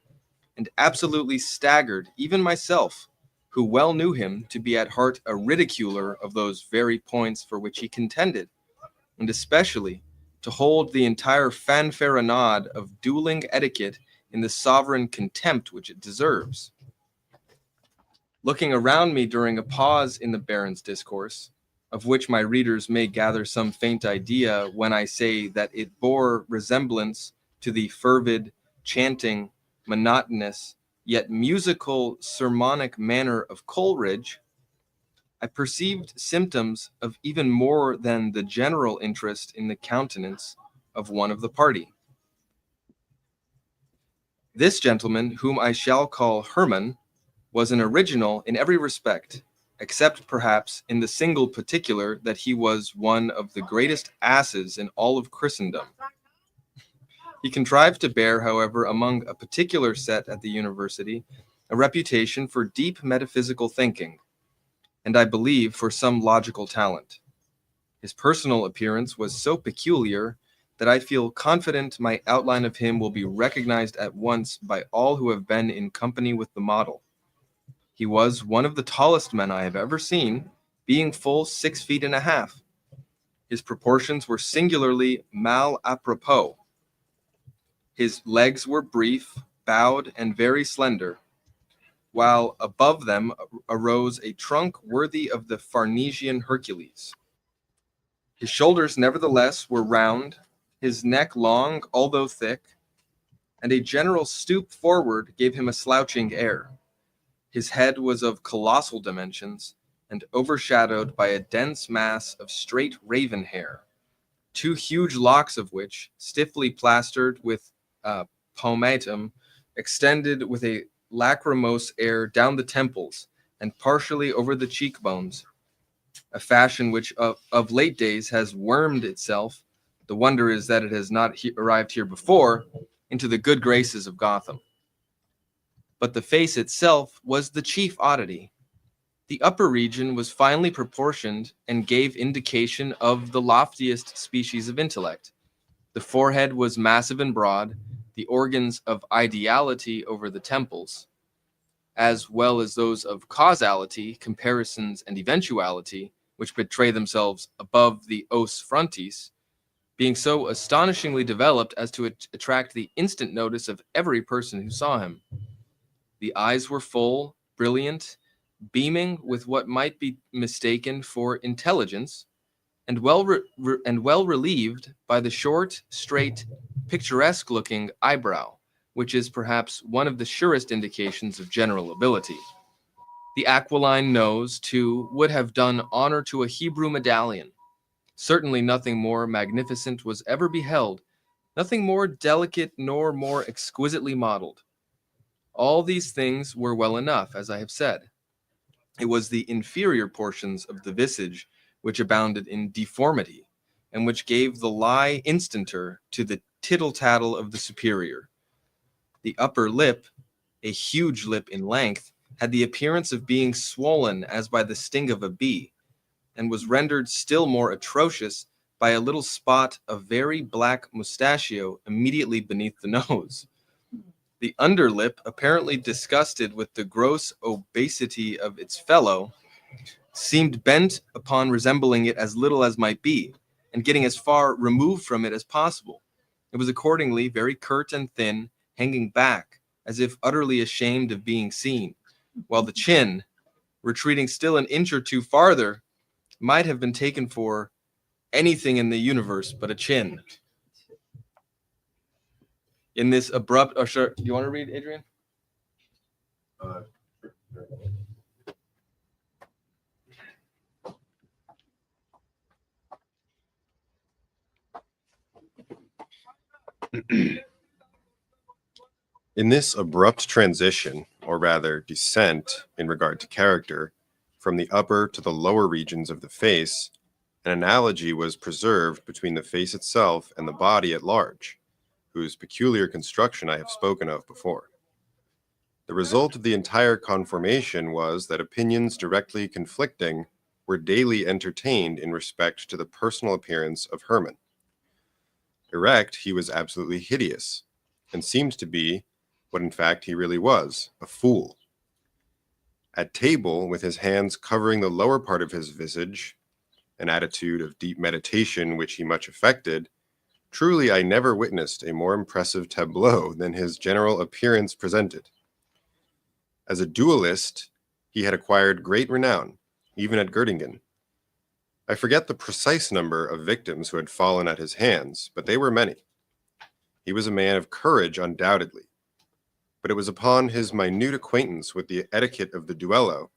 and absolutely staggered even myself, who well knew him to be at heart a ridiculer of those very points for which he contended, and especially to hold the entire fanfaronade of dueling etiquette in the sovereign contempt which it deserves. Looking around me during a pause in the Baron's discourse, of which my readers may gather some faint idea when I say that it bore resemblance to the fervid, chanting, monotonous, yet musical sermonic manner of Coleridge, I perceived symptoms of even more than the general interest in the countenance of one of the party. This gentleman, whom I shall call Hermann, was an original in every respect, except perhaps in the single particular that he was one of the greatest asses in all of Christendom. He contrived to bear, however, among a particular set at the university, a reputation for deep metaphysical thinking, and I believe for some logical talent. His personal appearance was so peculiar that I feel confident my outline of him will be recognized at once by all who have been in company with the model. He was one of the tallest men I have ever seen, being full 6 feet and a half. His proportions were singularly mal apropos. His legs were brief, bowed, and very slender, while above them arose a trunk worthy of the Farnesian Hercules. His shoulders, nevertheless, were round, his neck long, although thick, and a general stoop forward gave him a slouching air. His head was of colossal dimensions, and overshadowed by a dense mass of straight raven hair, 2 huge locks of which, stiffly plastered with pomatum, extended with a lachrymose air down the temples and partially over the cheekbones, a fashion which of late days has wormed itself, the wonder is that it has not arrived here before, into the good graces of Gotham. But the face itself was the chief oddity. The upper region was finely proportioned and gave indication of the loftiest species of intellect. The forehead was massive and broad, the organs of ideality over the temples, as well as those of causality, comparisons, and eventuality, which betray themselves above the os frontis, being so astonishingly developed as to attract the instant notice of every person who saw him. The eyes were full, brilliant, beaming with what might be mistaken for intelligence, and well relieved by the short, straight, picturesque-looking eyebrow, which is perhaps one of the surest indications of general ability. The aquiline nose, too, would have done honor to a Hebrew medallion. Certainly nothing more magnificent was ever beheld, nothing more delicate nor more exquisitely modeled. All these things were well enough, as I have said. It was the inferior portions of the visage which abounded in deformity, and which gave the lie instanter to the tittle-tattle of the superior. The upper lip, a huge lip in length, had the appearance of being swollen as by the sting of a bee, and was rendered still more atrocious by a little spot of very black mustachio immediately beneath the nose. The underlip, apparently disgusted with the gross obesity of its fellow, seemed bent upon resembling it as little as might be, and getting as far removed from it as possible. It was accordingly very curt and thin, hanging back, as if utterly ashamed of being seen, while the chin, retreating still an inch or two farther, might have been taken for anything in the universe but a chin. In this abrupt, oh sure, do you want to read, Adrian? In this abrupt transition, or rather descent in regard to character, from the upper to the lower regions of the face, an analogy was preserved between the face itself and the body at large, whose peculiar construction I have spoken of before. The result of the entire conformation was that opinions directly conflicting were daily entertained in respect to the personal appearance of Hermann. Erect, he was absolutely hideous, and seemed to be, what in fact he really was, a fool. At table, with his hands covering the lower part of his visage, an attitude of deep meditation which he much affected, Truly, I never witnessed a more impressive tableau than his general appearance presented. As a duelist, he had acquired great renown, even at Göttingen. I forget the precise number of victims who had fallen at his hands, but they were many. He was a man of courage, undoubtedly, but it was upon his minute acquaintance with the etiquette of the duello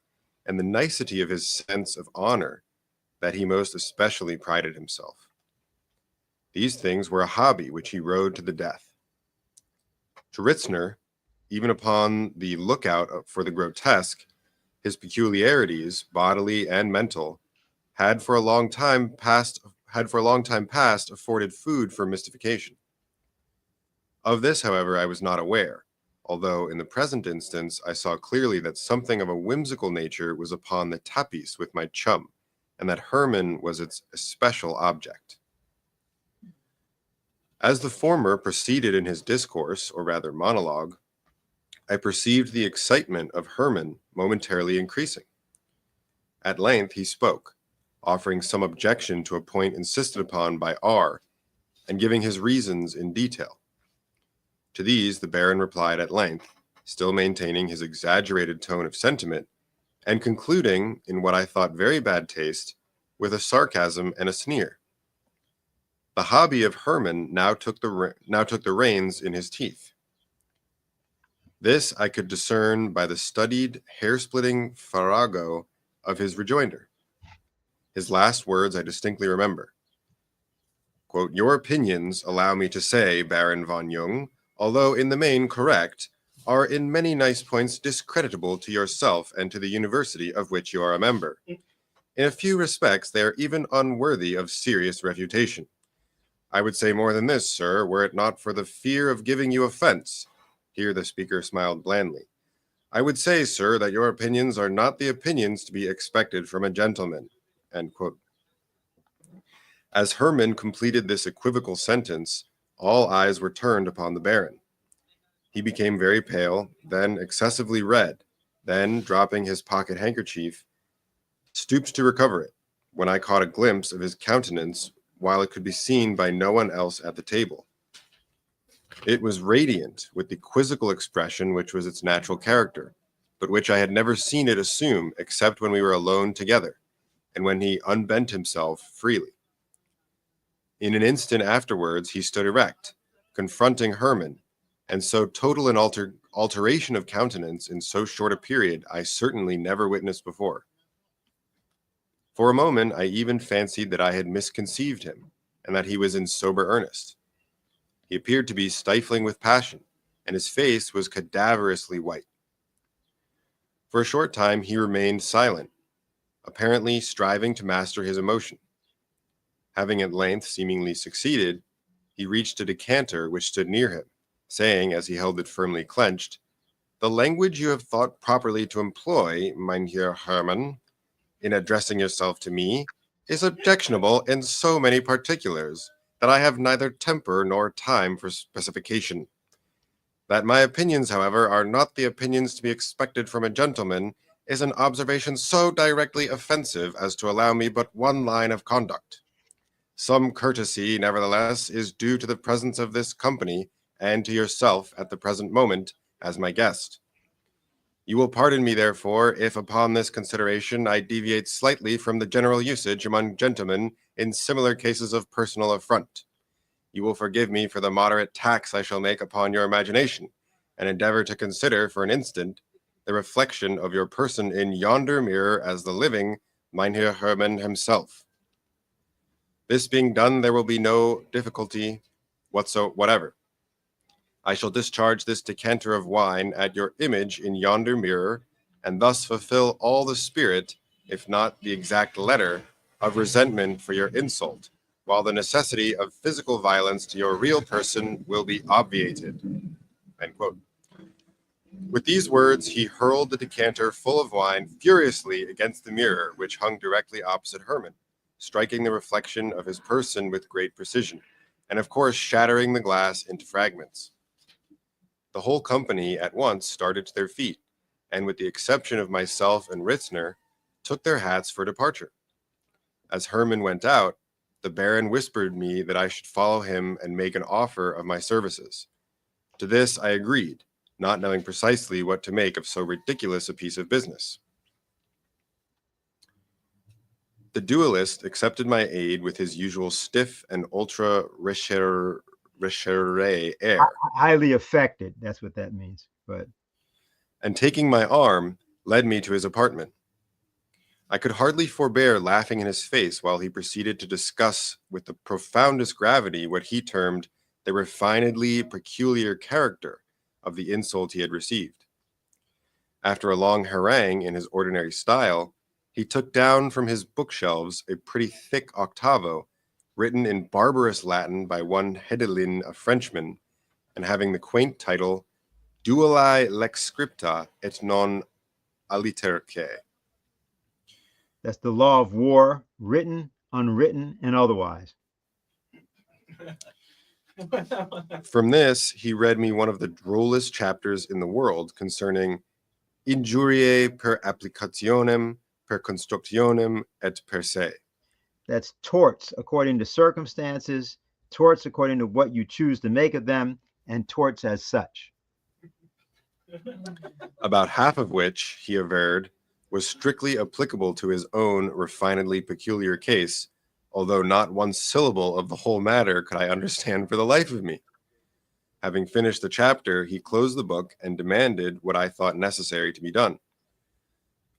and the nicety of his sense of honor that he most especially prided himself. These things were a hobby which he rode to the death. To Ritzner, even upon the lookout for the grotesque, his peculiarities, bodily and mental, had for a long time past afforded food for mystification. Of this, however, I was not aware, although in the present instance I saw clearly that something of a whimsical nature was upon the tapis with my chum, and that Hermann was its especial object. As the former proceeded in his discourse, or rather monologue, I perceived the excitement of Hermann momentarily increasing. At length he spoke, offering some objection to a point insisted upon by R, and giving his reasons in detail. To these the Baron replied at length, still maintaining his exaggerated tone of sentiment, and concluding, in what I thought very bad taste, with a sarcasm and a sneer. The hobby of Hermann now took the reins in his teeth. This I could discern by the studied, hair-splitting farrago of his rejoinder. His last words I distinctly remember. Quote, "Your opinions, allow me to say, Baron von Jung, although in the main correct, are in many nice points discreditable to yourself and to the university of which you are a member. In a few respects, they are even unworthy of serious refutation. I would say more than this, sir, were it not for the fear of giving you offense." Here the speaker smiled blandly. "I would say, sir, that your opinions are not the opinions to be expected from a gentleman." End quote. As Hermann completed this equivocal sentence, all eyes were turned upon the Baron. He became very pale, then excessively red, then, dropping his pocket handkerchief, stooped to recover it, when I caught a glimpse of his countenance while it could be seen by no one else at the table. It was radiant with the quizzical expression which was its natural character, but which I had never seen it assume except when we were alone together, and when he unbent himself freely. In an instant afterwards he stood erect, confronting Hermann, and so total an alteration of countenance in so short a period I certainly never witnessed before. For a moment I even fancied that I had misconceived him, and that he was in sober earnest. He appeared to be stifling with passion, and his face was cadaverously white. For a short time he remained silent, apparently striving to master his emotion. Having at length seemingly succeeded, he reached a decanter which stood near him, saying, as he held it firmly clenched, "The language you have thought properly to employ, Mynheer Hermann, in addressing yourself to me, is objectionable in so many particulars that I have neither temper nor time for specification. That my opinions, however, are not the opinions to be expected from a gentleman is an observation so directly offensive as to allow me but one line of conduct. Some courtesy, nevertheless, is due to the presence of this company and to yourself at the present moment as my guest. You will pardon me, therefore, if upon this consideration I deviate slightly from the general usage among gentlemen in similar cases of personal affront. You will forgive me for the moderate tax I shall make upon your imagination, and endeavor to consider for an instant the reflection of your person in yonder mirror as the living Mynheer Hermann himself. This being done, there will be no difficulty whatever. I shall discharge this decanter of wine at your image in yonder mirror, and thus fulfill all the spirit, if not the exact letter, of resentment for your insult, while the necessity of physical violence to your real person will be obviated." End quote. With these words, he hurled the decanter full of wine furiously against the mirror which hung directly opposite Hermann, striking the reflection of his person with great precision, and of course shattering the glass into fragments. The whole company at once started to their feet, and with the exception of myself and Ritzner, took their hats for departure. As Hermann went out, the Baron whispered me that I should follow him and make an offer of my services. To this I agreed, not knowing precisely what to make of so ridiculous a piece of business. The duelist accepted my aid with his usual stiff and ultra recherche air, Highly affected. That's what that means. But and taking my arm, led me to his apartment. I could hardly forbear laughing in his face while he proceeded to discuss with the profoundest gravity what he termed the refinedly peculiar character of the insult he had received. After a long harangue in his ordinary style, he took down from his bookshelves a pretty thick octavo, written in barbarous Latin by one Hedelin, a Frenchman, and having the quaint title, Duelli lex scripta et non alliterque. that's the law of war, written, unwritten, and otherwise. From this, he read me one of the drollest chapters in the world concerning injuriae per applicationem, per constructionem, et per se. That's torts according to circumstances, torts according to what you choose to make of them, and torts as such. About half of which, he averred, was strictly applicable to his own refinedly peculiar case, although not one syllable of the whole matter could I understand for the life of me. Having finished the chapter, he closed the book and demanded what I thought necessary to be done.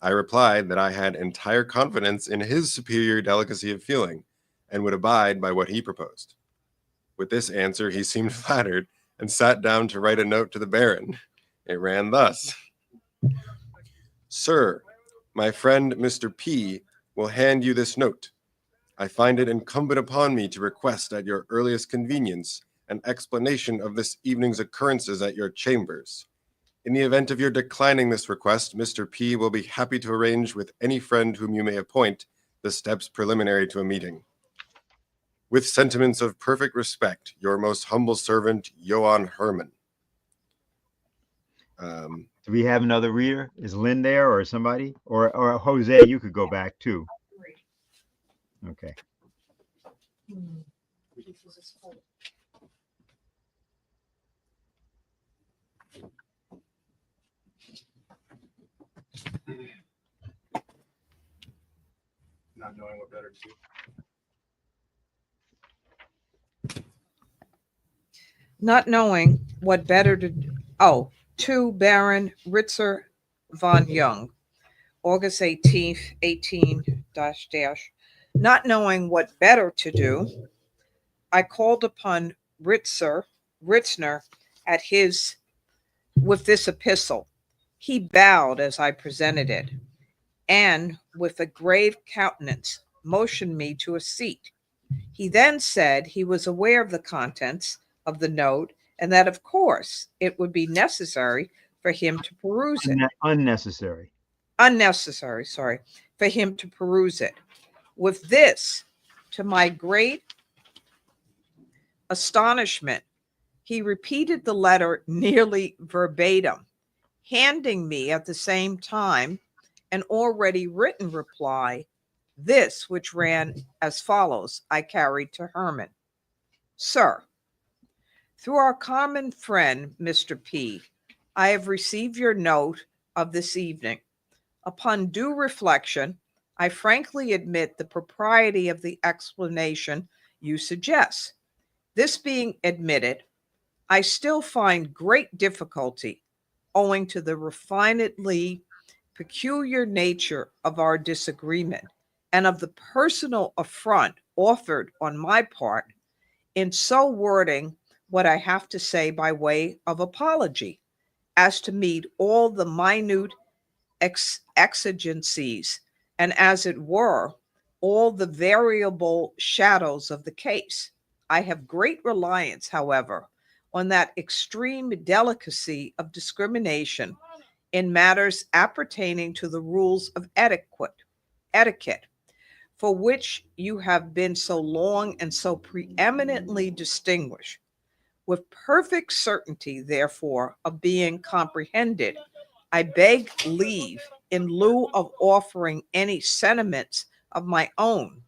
I replied that I had entire confidence in his superior delicacy of feeling, and would abide by what he proposed. With this answer, he seemed flattered, and sat down to write a note to the Baron. It ran thus: Sir, my friend Mr. P will hand you this note. I find it incumbent upon me to request at your earliest convenience an explanation of this evening's occurrences at your chambers. In the event of your declining this request, Mr. P will be happy to arrange with any friend whom you may appoint the steps preliminary to a meeting. With sentiments of perfect respect, your most humble servant, Johann Herman. Do we have another reader? Is Lynn there or somebody? Or Jose, you could go back too. Okay. Not knowing what better to do. Not knowing what better to do. Oh, to Baron Ritzer von Jung, August 18th, 18 dash. Not knowing what better to do, I called upon Ritzner at his with this epistle. He bowed as I presented it, and with a grave countenance motioned me to a seat. He then said he was aware of the contents of the note, and that of course it would be necessary for him to peruse it. Unnecessary. Unnecessary, sorry, for him to peruse it. With this, to my great astonishment, he repeated the letter nearly verbatim, handing me at the same time an already written reply, this which ran as follows. I carried to Herman. Sir, through our common friend, Mr. P, I have received your note of this evening. Upon due reflection, I frankly admit the propriety of the explanation you suggest. This being admitted, I still find great difficulty, owing to the refinedly peculiar nature of our disagreement and of the personal affront offered on my part, in so wording what I have to say by way of apology, as to meet all the minute exigencies and, as it were, all the variable shadows of the case. I have great reliance, however, on that extreme delicacy of discrimination in matters appertaining to the rules of etiquette, for which you have been so long and so preeminently distinguished. With perfect certainty, therefore, of being comprehended, I beg leave, in lieu of offering any sentiments of my own,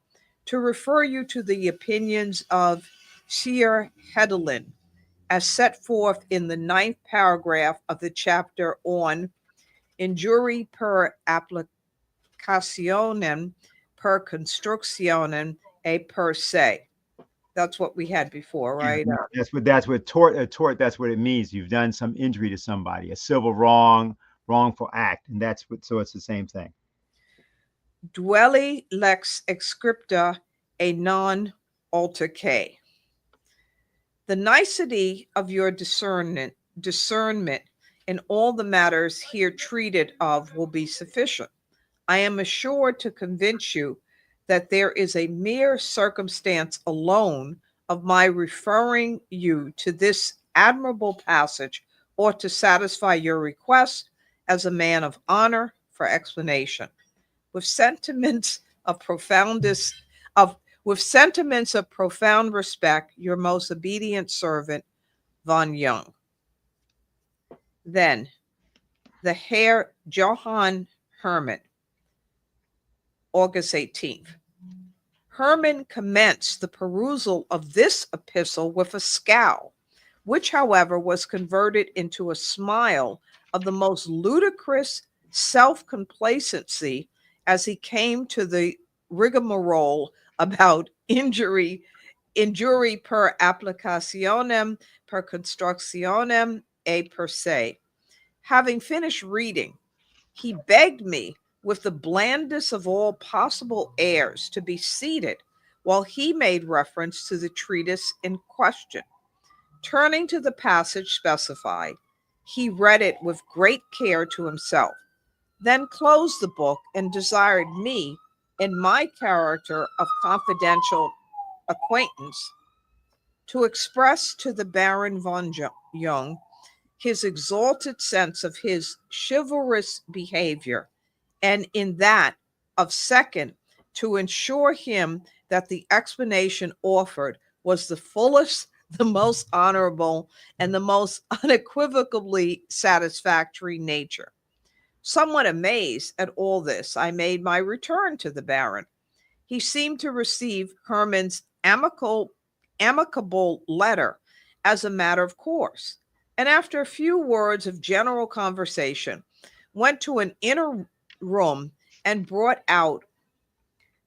to refer you to the opinions of Sir Hedelin, as set forth in the 9th paragraph of the chapter on injury per applicationem per constructionem e per se. That's what we had before, right? Yeah, that's what tort, a tort, that's what it means. You've done some injury to somebody, a civil wrong, wrongful act, and that's what, so it's the same thing. Duelli lex exscripta a non alterque. The nicety of your discernment in all the matters here treated of will be sufficient. I am assured to convince you that there is a mere circumstance alone of my referring you to this admirable passage ought to satisfy your request as a man of honor for explanation. With sentiments of profound respect, your most obedient servant, von Jung. Then the Herr Johann Hermann, August 18th. Hermann commenced the perusal of this epistle with a scowl, which, however, was converted into a smile of the most ludicrous self-complacency as he came to the rigmarole about injury per applicationem, per constructionem, e per se. Having finished reading, he begged me with the blandest of all possible airs to be seated while he made reference to the treatise in question. Turning to the passage specified, he read it with great care to himself, then closed the book and desired me, in my character of confidential acquaintance, to express to the Baron von Jung his exalted sense of his chivalrous behavior, and in that of second, to ensure him that the explanation offered was the fullest, the most honorable, and the most unequivocally satisfactory nature. Somewhat amazed at all this, I made my return to the Baron. He seemed to receive Hermann's amicable letter as a matter of course, and after a few words of general conversation, went to an inner room and brought out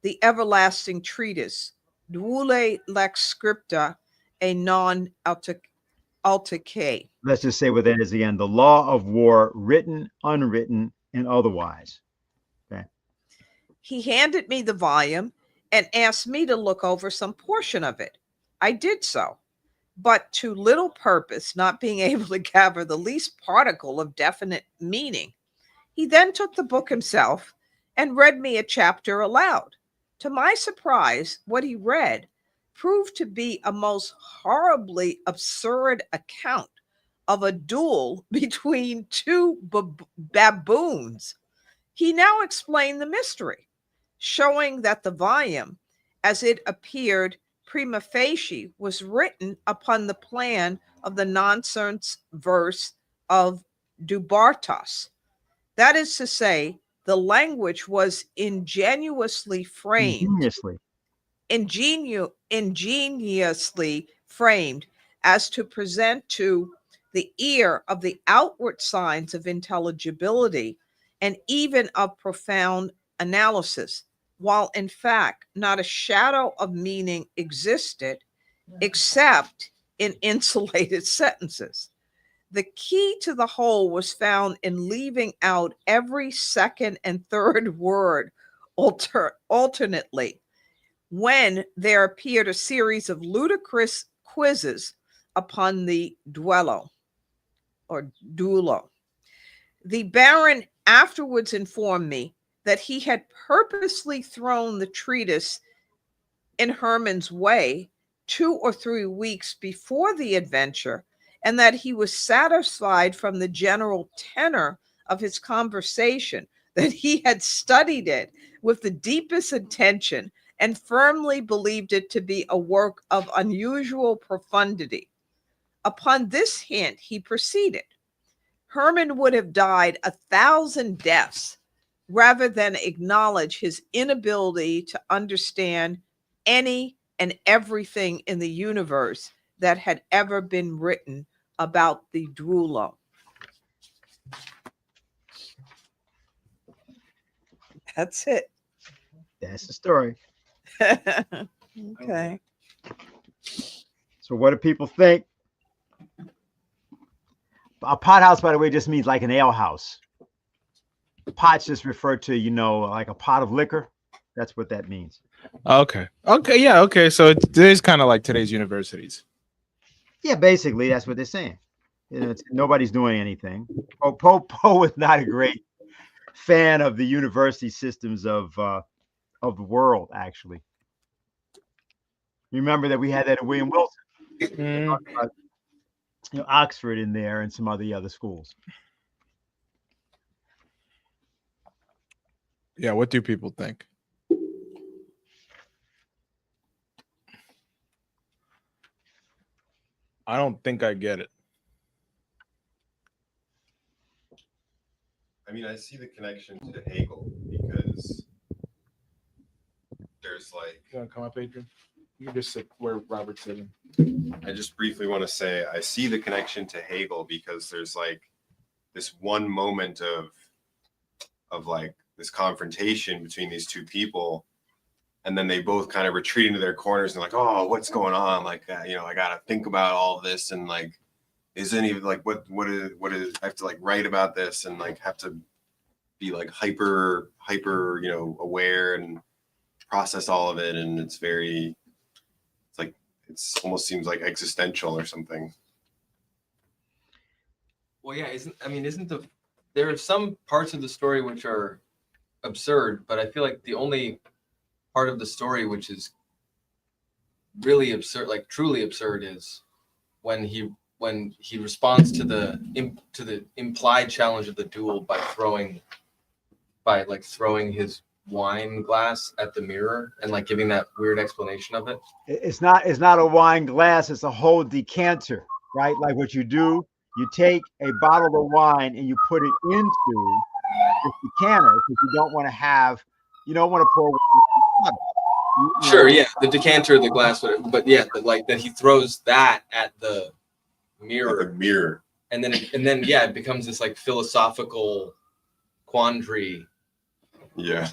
the everlasting treatise, Duele lex scripta a non alterque. Let's just say what that is again: the law of war, written, unwritten, and otherwise. Okay. He handed me the volume and asked me to look over some portion of it. I did so, but to little purpose, not being able to gather the least particle of definite meaning. He then took the book himself and read me a chapter aloud. To my surprise, what he read proved to be a most horribly absurd account of a duel between two baboons. He now explained the mystery, showing that the volume, as it appeared prima facie, was written upon the plan of the nonsense verse of Dubartas. That is to say, the language was ingeniously framed as to present to the ear of the outward signs of intelligibility and even of profound analysis, while in fact not a shadow of meaning existed except in insulated sentences. The key to the whole was found in leaving out every second and third word alternately, when there appeared a series of ludicrous quizzes upon the duello or duello. The Baron afterwards informed me that he had purposely thrown the treatise in Hermann's way 2 or 3 weeks before the adventure, and that he was satisfied from the general tenor of his conversation that he had studied it with the deepest attention and firmly believed it to be a work of unusual profundity. Upon this hint, he proceeded. Hermann would have died 1,000 deaths rather than acknowledge his inability to understand any and everything in the universe that had ever been written about the Drulo. That's it. That's the story. Okay. So what do people think? A pot house, by the way, just means like an ale house. Pot's just referred to, like a pot of liquor. That's what that means. Okay. Okay. Yeah. Okay. So it is kind of like today's universities. Yeah, basically, that's what they're saying. Nobody's doing anything. Poe was not a great fan of the university systems of the world, actually. Remember that we had that at William Wilson, Mm. Oxford in there and some other schools. Yeah. What do people think? I don't think I get it. I mean, I see the connection to Hegel because there's like. You want to come up, Adrian? You can just sit where Robert's sitting. I just briefly want to say I see the connection to Hegel because there's like this one moment of like this confrontation between these two people, and then they both kind of retreat into their corners and like, oh, what's going on? Like, I gotta think about all this, and like, isn't even like what is I have to like write about this and like have to be like hyper aware and process all of it, and it's almost seems like existential or something. Well, yeah, there are some parts of the story which are absurd, but I feel like the only part of the story which is really absurd, like truly absurd, is when he responds to the implied challenge of the duel by throwing his wine glass at the mirror and like giving that weird explanation of it. It's not a wine glass, it's a whole decanter, right? Like what you do, you take a bottle of wine and you put it into this decanter because you don't want to pour water. Sure, yeah, the decanter, the glass, but yeah, like that he throws that at the mirror. And then it becomes this like philosophical quandary. Yeah.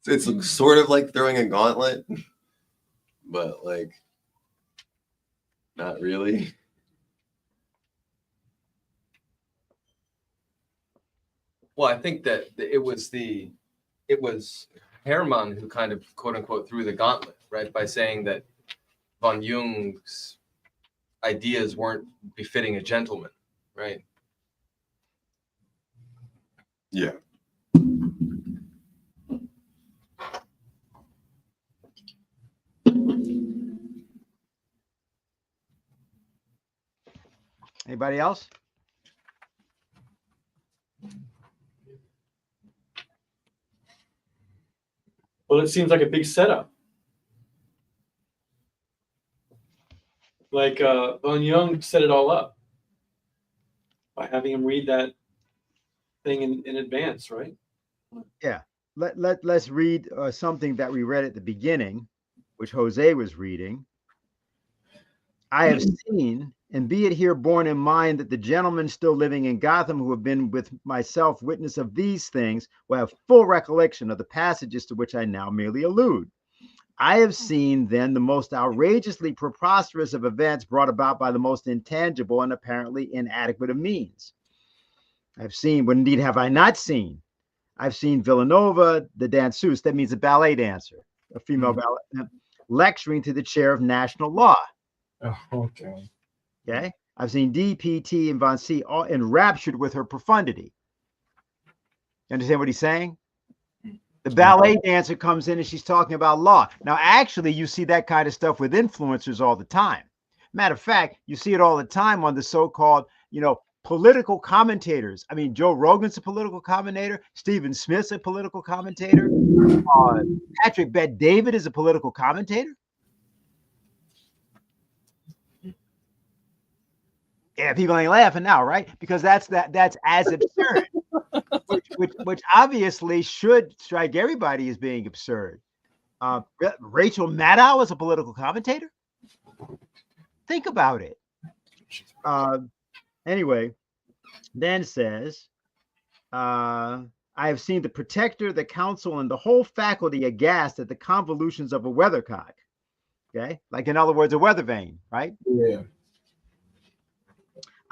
It's sort of like throwing a gauntlet, but like not really. Well, I think that it was Hermann who kind of quote unquote threw the gauntlet, right? By saying that von Jung's ideas weren't befitting a gentleman, right? Yeah. Anybody else? Well, it seems like a big setup. Like von Jung set it all up by having him read that thing in advance, right? Yeah. Let's read something that we read at the beginning, which Jose was reading. I have seen, and be it here borne in mind, that the gentlemen still living in Gotham who have been with myself witness of these things will have full recollection of the passages to which I now merely allude. I have seen then the most outrageously preposterous of events brought about by the most intangible and apparently inadequate of means. I've seen, what indeed have I not seen? I've seen Villanova, the danseuse, that means a ballet dancer, a female ballet, lecturing to the chair of national law. Oh, okay. Okay. I've seen DPT and Von C all enraptured with her profundity. You understand what he's saying? The ballet dancer comes in and she's talking about law. Now, actually, you see that kind of stuff with influencers all the time. Matter of fact, you see it all the time on the so-called, political commentators. I mean, Joe Rogan's a political commentator. Stephen Smith's a political commentator. Patrick Bet-David is a political commentator. Yeah, people ain't laughing now, right? Because that's as absurd, which obviously should strike everybody as being absurd. Rachel Maddow is a political commentator. Think about it. Anyway, then says, I have seen the protector, the council, and the whole faculty aghast at the convolutions of a weathercock. Okay, like in other words, a weather vane, right? Yeah.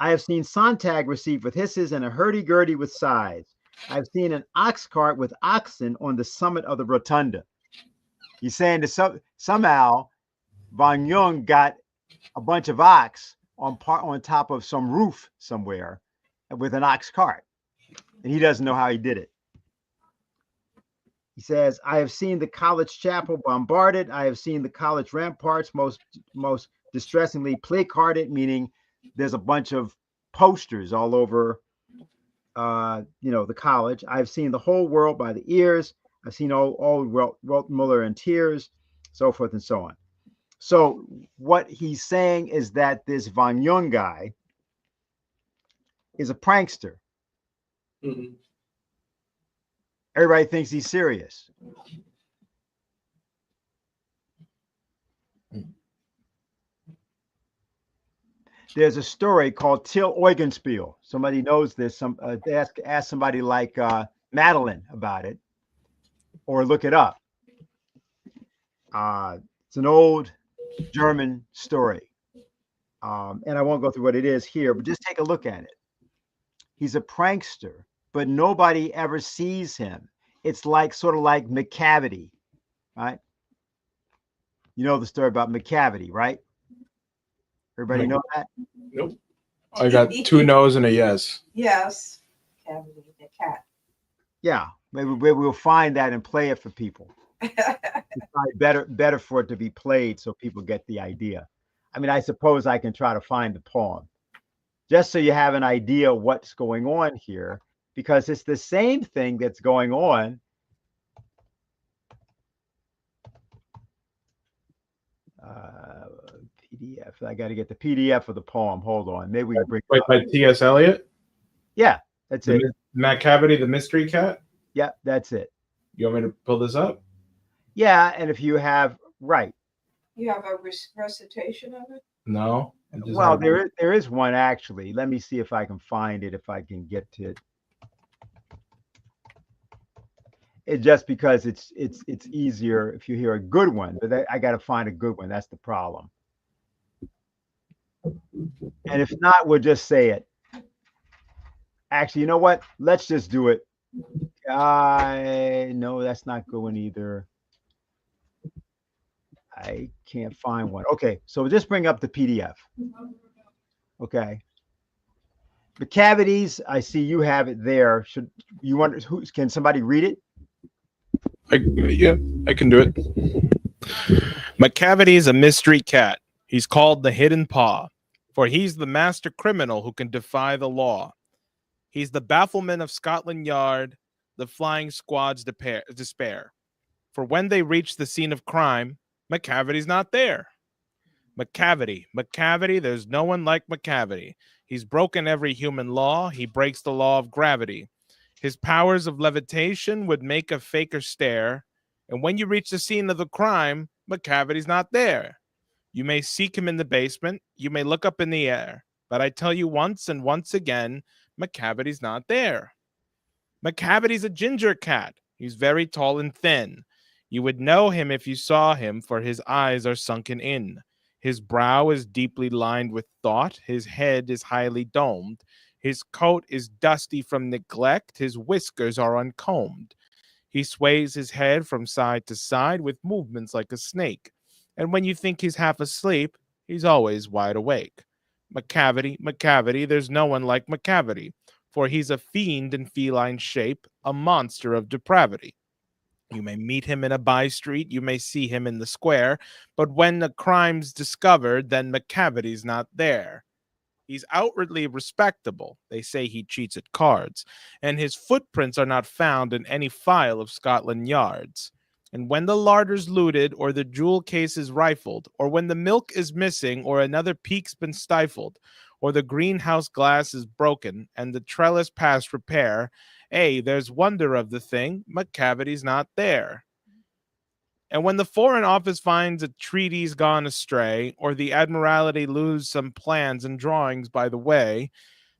I have seen Sontag receive with hisses and a hurdy-gurdy with sighs. I have seen an ox cart with oxen on the summit of the rotunda. He's saying that somehow Von Jung got a bunch of ox on top of some roof somewhere with an ox cart, and he doesn't know how he did it. He says, I have seen the college chapel bombarded. I have seen the college ramparts most distressingly placarded, meaning there's a bunch of posters all over, the college. I've seen the whole world by the ears. I've seen old Muller in tears, so forth and so on. So what he's saying is that this Von Jung guy is a prankster. Mhm. Everybody thinks he's serious. There's a story called Till Eugenspiel. Somebody knows this. Ask somebody like Madeline about it, or look it up. It's an old German story, and I won't go through what it is here, but just take a look at it. He's a prankster, but nobody ever sees him. It's sort of like McCavity, right? You know the story about McCavity, right? Everybody know that? Nope. I got 2 no's and a yes. Yes. Cavity, the cat. Yeah, maybe we'll find that and play it for people. It's probably better for it to be played so people get the idea. I mean, I suppose I can try to find the poem just so you have an idea what's going on here, because it's the same thing that's going on. PDF. I got to get the PDF of the poem. Hold on. Maybe we can bring Wait, by T.S. Eliot? Yeah, that's it. Matt Cavity, the Mystery Cat? Yeah, that's it. You want me to pull this up? Yeah, and if you have, right. You have a recitation of it? No. Well, there is one actually. Let me see if I can find it, if I can get to it. It's just because it's easier if you hear a good one, but I got to find a good one. That's the problem. And if not, we'll just say it. Actually, you know what? Let's just do it. No, that's not going either. I can't find one. Okay, so we'll just bring up the PDF. Okay. The cavities, I see you have it there. Should you want? Can somebody read it? Yeah, I can do it. McCavity is a mystery cat. He's called the Hidden Paw, for he's the master criminal who can defy the law. He's the bafflement of Scotland Yard, the flying squad's despair. For when they reach the scene of crime, McCavity's not there. McCavity, there's no one like McCavity. He's broken every human law. He breaks the law of gravity. His powers of levitation would make a faker stare. And when you reach the scene of the crime, McCavity's not there. You may seek him in the basement. You may look up in the air. But I tell you once and once again, McCavity's not there. McCavity's a ginger cat. He's very tall and thin. You would know him if you saw him, for his eyes are sunken in. His brow is deeply lined with thought. His head is highly domed. His coat is dusty from neglect. His whiskers are uncombed. He sways his head from side to side with movements like a snake. And when you think he's half asleep, he's always wide awake. McCavity, there's no one like McCavity, for he's a fiend in feline shape, a monster of depravity. You may meet him in a by-street, you may see him in the square, but when the crime's discovered, then McCavity's not there. He's outwardly respectable. They say he cheats at cards, and his footprints are not found in any file of Scotland Yards. And when the larder's looted, or the jewel case is rifled, or when the milk is missing, or another peak's been stifled, or the greenhouse glass is broken, and the trellis past repair, there's wonder of the thing, McCavity's not there. And when the Foreign Office finds a treaty's gone astray, or the Admiralty lose some plans and drawings by the way,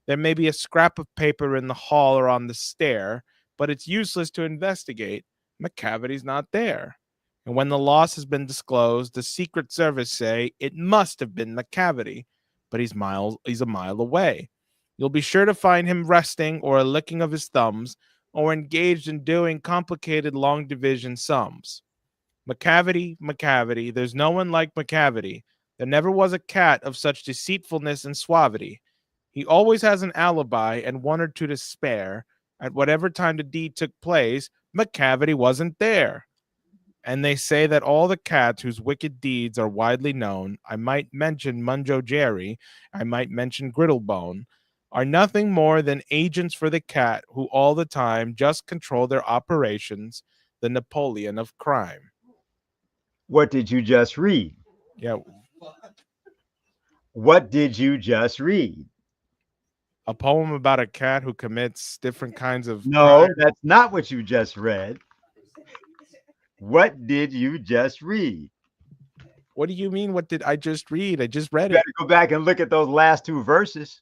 there may be a scrap of paper in the hall or on the stair, but it's useless to investigate. McCavity's not there. And when the loss has been disclosed, the Secret Service say it must have been McCavity, but he's a mile away. You'll be sure to find him resting or a licking of his thumbs or engaged in doing complicated long division sums. McCavity, there's no one like McCavity. There never was a cat of such deceitfulness and suavity. He always has an alibi and one or two to spare. At whatever time the deed took place, McCavity wasn't there. And they say that all the cats whose wicked deeds are widely known, I might mention Mungo Jerry, I might mention Griddlebone, are nothing more than agents for the cat who all the time just control their operations, the Napoleon of crime. What did you just read? Yeah, What did you just read? a poem about a cat who commits different kinds of No, crime. that's not what you just read. What did you just read? What do you mean? What did I just read? I just read You it. better go back and look at those last two verses.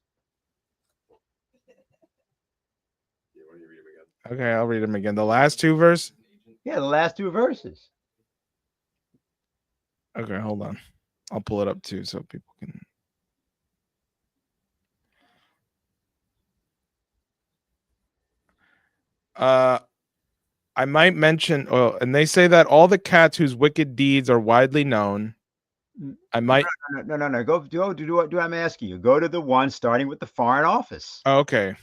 Yeah, why don't you read them again? Okay, I'll read them again. The last two verse. Yeah, the last two verses. Okay, hold on. I'll pull it up too so people can. I might mention, and they say that all the cats whose wicked deeds are widely known. I might. No. Go do what I'm asking you. Go to the one starting with the Foreign Office. Okay.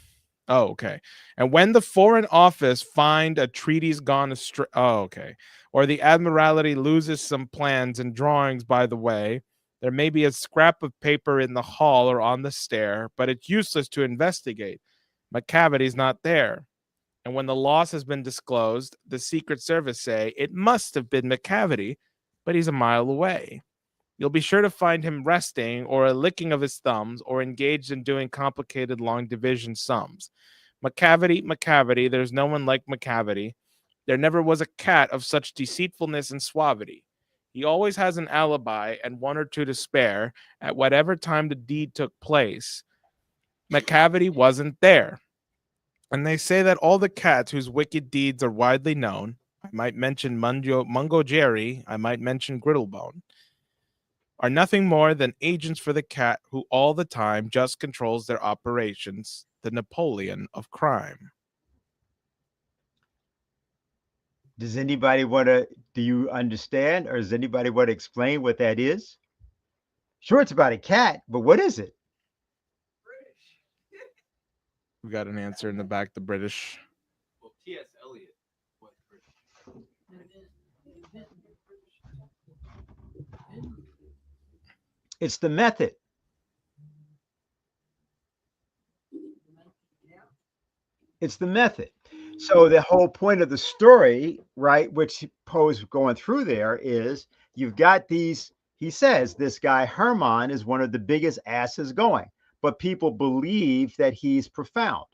Oh, okay. And when the Foreign Office find a treaty's gone astray. Oh, okay. Or the Admiralty loses some plans and drawings by the way, there may be a scrap of paper in the hall or on the stair, but it's useless to investigate. McCavity's not there. And when the loss has been disclosed, the Secret Service say it must have been McCavity, but he's a mile away. You'll be sure to find him resting or a licking of his thumbs or engaged in doing complicated long division sums. McCavity, there's no one like McCavity. There never was a cat of such deceitfulness and suavity. He always has an alibi and one or two to spare at whatever time the deed took place. McCavity wasn't there. And they say that all the cats whose wicked deeds are widely known, I might mention Mungo Jerry, I might mention Griddlebone, are nothing more than agents for the cat who all the time just controls their operations, the Napoleon of crime. Does anybody want to, do you understand, or does anybody want to explain what that is? Sure, it's about a cat, but what is it? We got an answer in the back, the British. Well, T.S. Eliot was British. It's the method. It's the method. So the whole point of the story, right, which Poe's going through there is you've got these, he says this guy Hermann is one of the biggest asses going, but people believe that he's profound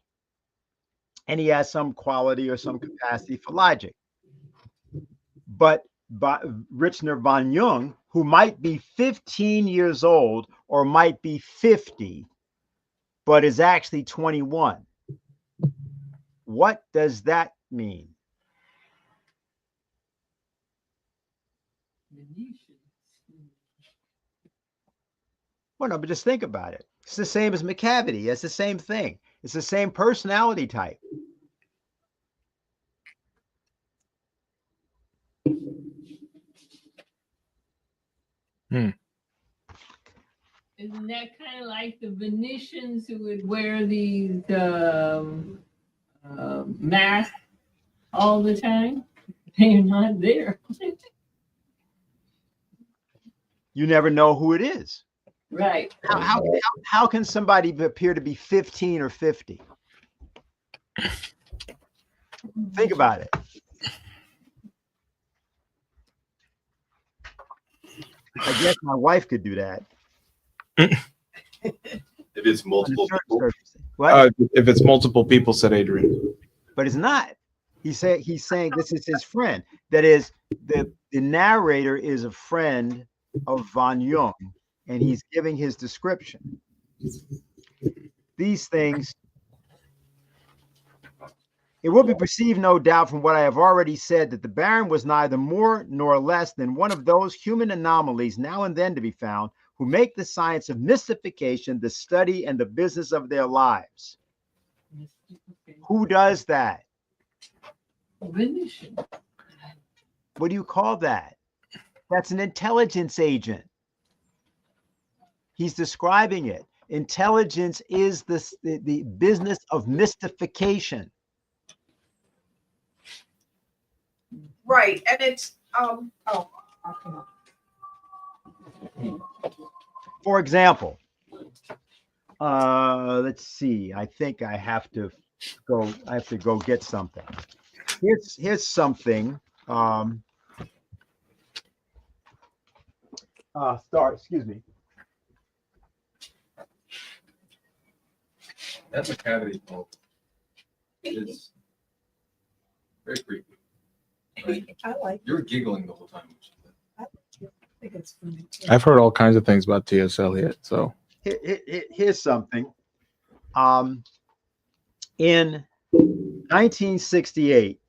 and he has some quality or some capacity for logic. But Richner von Jung, who might be 15 years old or might be 50, but is actually 21. What does that mean? Well, no, but just think about it. It's the same as McCavity. It's the same thing. It's the same personality type. Hmm. Isn't that kind of like the Venetians who would wear these masks all the time? They're not there. You never know who it is. Right. How can somebody appear to be 15 or 50? Think about it. I guess my wife could do that. If it's multiple people, What? If it's multiple people, said Adrian. But it's not. He's saying this is his friend. That is, The narrator is a friend of von Jung, and he's giving his description. These things, it will be perceived, no doubt, from what I have already said, that the Baron was neither more nor less than one of those human anomalies now and then to be found, who make the science of mystification the study and the business of their lives. Who does that? Venetian. What do you call that? That's an intelligence agent. He's describing it. Intelligence is the business of mystification. Right. And it's For example, let's see. I think I have to go get something. Here's something. Excuse me. That's a cavity pulp. It's very creepy. I like You were giggling the whole time. I think it's funny. I've heard all kinds of things about T.S. Eliot. So Here's something. In 1968,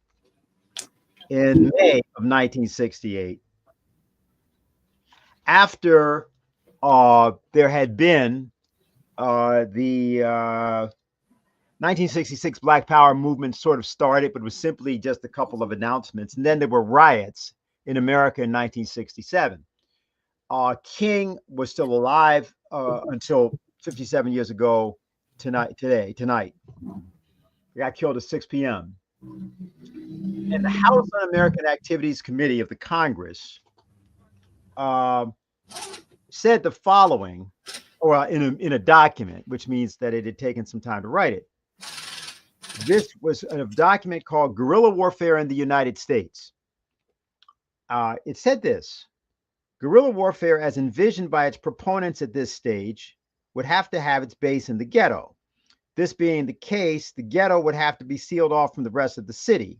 in May of 1968, after there had been the 1966 Black Power movement sort of started, but it was simply just a couple of announcements. And then there were riots in America in 1967. King was still alive until 57 years ago tonight. He got killed at 6 p.m. And the House Un-American Activities Committee of the Congress said the following, or in a document, which means that it had taken some time to write it. This was a document called Guerrilla Warfare in the United States. It said this: guerrilla warfare, as envisioned by its proponents at this stage, would have to have its base in the ghetto. This being the case, the ghetto would have to be sealed off from the rest of the city.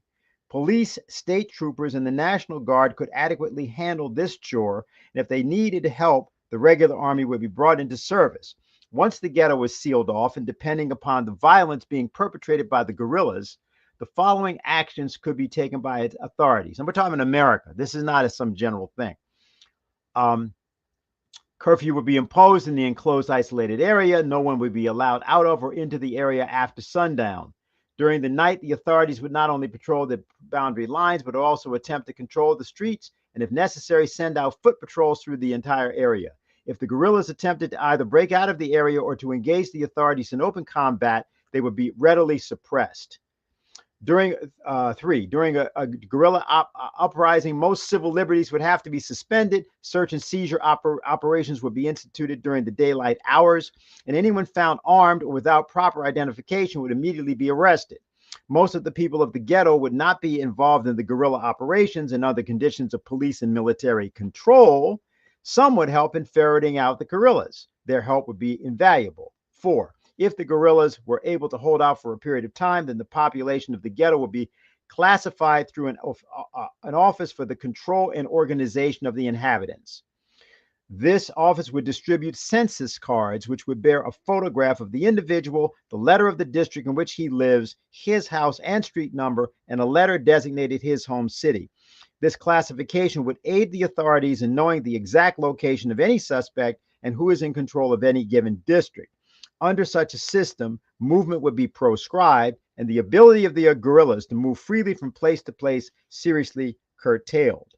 Police, state troopers, and the National Guard could adequately handle this chore, and if they needed help, the regular army would be brought into service. Once the ghetto was sealed off, and depending upon the violence being perpetrated by the guerrillas, the following actions could be taken by its authorities. And we're talking in America. This is not some general thing. Curfew would be imposed in the enclosed isolated area. No one would be allowed out of or into the area after sundown. During the night, the authorities would not only patrol the boundary lines, but also attempt to control the streets, and if necessary, send out foot patrols through the entire area. If the guerrillas attempted to either break out of the area or to engage the authorities in open combat, they would be readily suppressed. During a guerrilla uprising, most civil liberties would have to be suspended. Search and seizure operations would be instituted during the daylight hours, and anyone found armed or without proper identification would immediately be arrested. Most of the people of the ghetto would not be involved in the guerrilla operations and other conditions of police and military control. Some would help in ferreting out the guerrillas. Their help would be invaluable. 4. If the guerrillas were able to hold out for a period of time, then the population of the ghetto would be classified through an office for the control and organization of the inhabitants. This office would distribute census cards, which would bear a photograph of the individual, the letter of the district in which he lives, his house and street number, and a letter designated his home city. This classification would aid the authorities in knowing the exact location of any suspect and who is in control of any given district. Under such a system, movement would be proscribed, and the ability of the guerrillas to move freely from place to place seriously curtailed.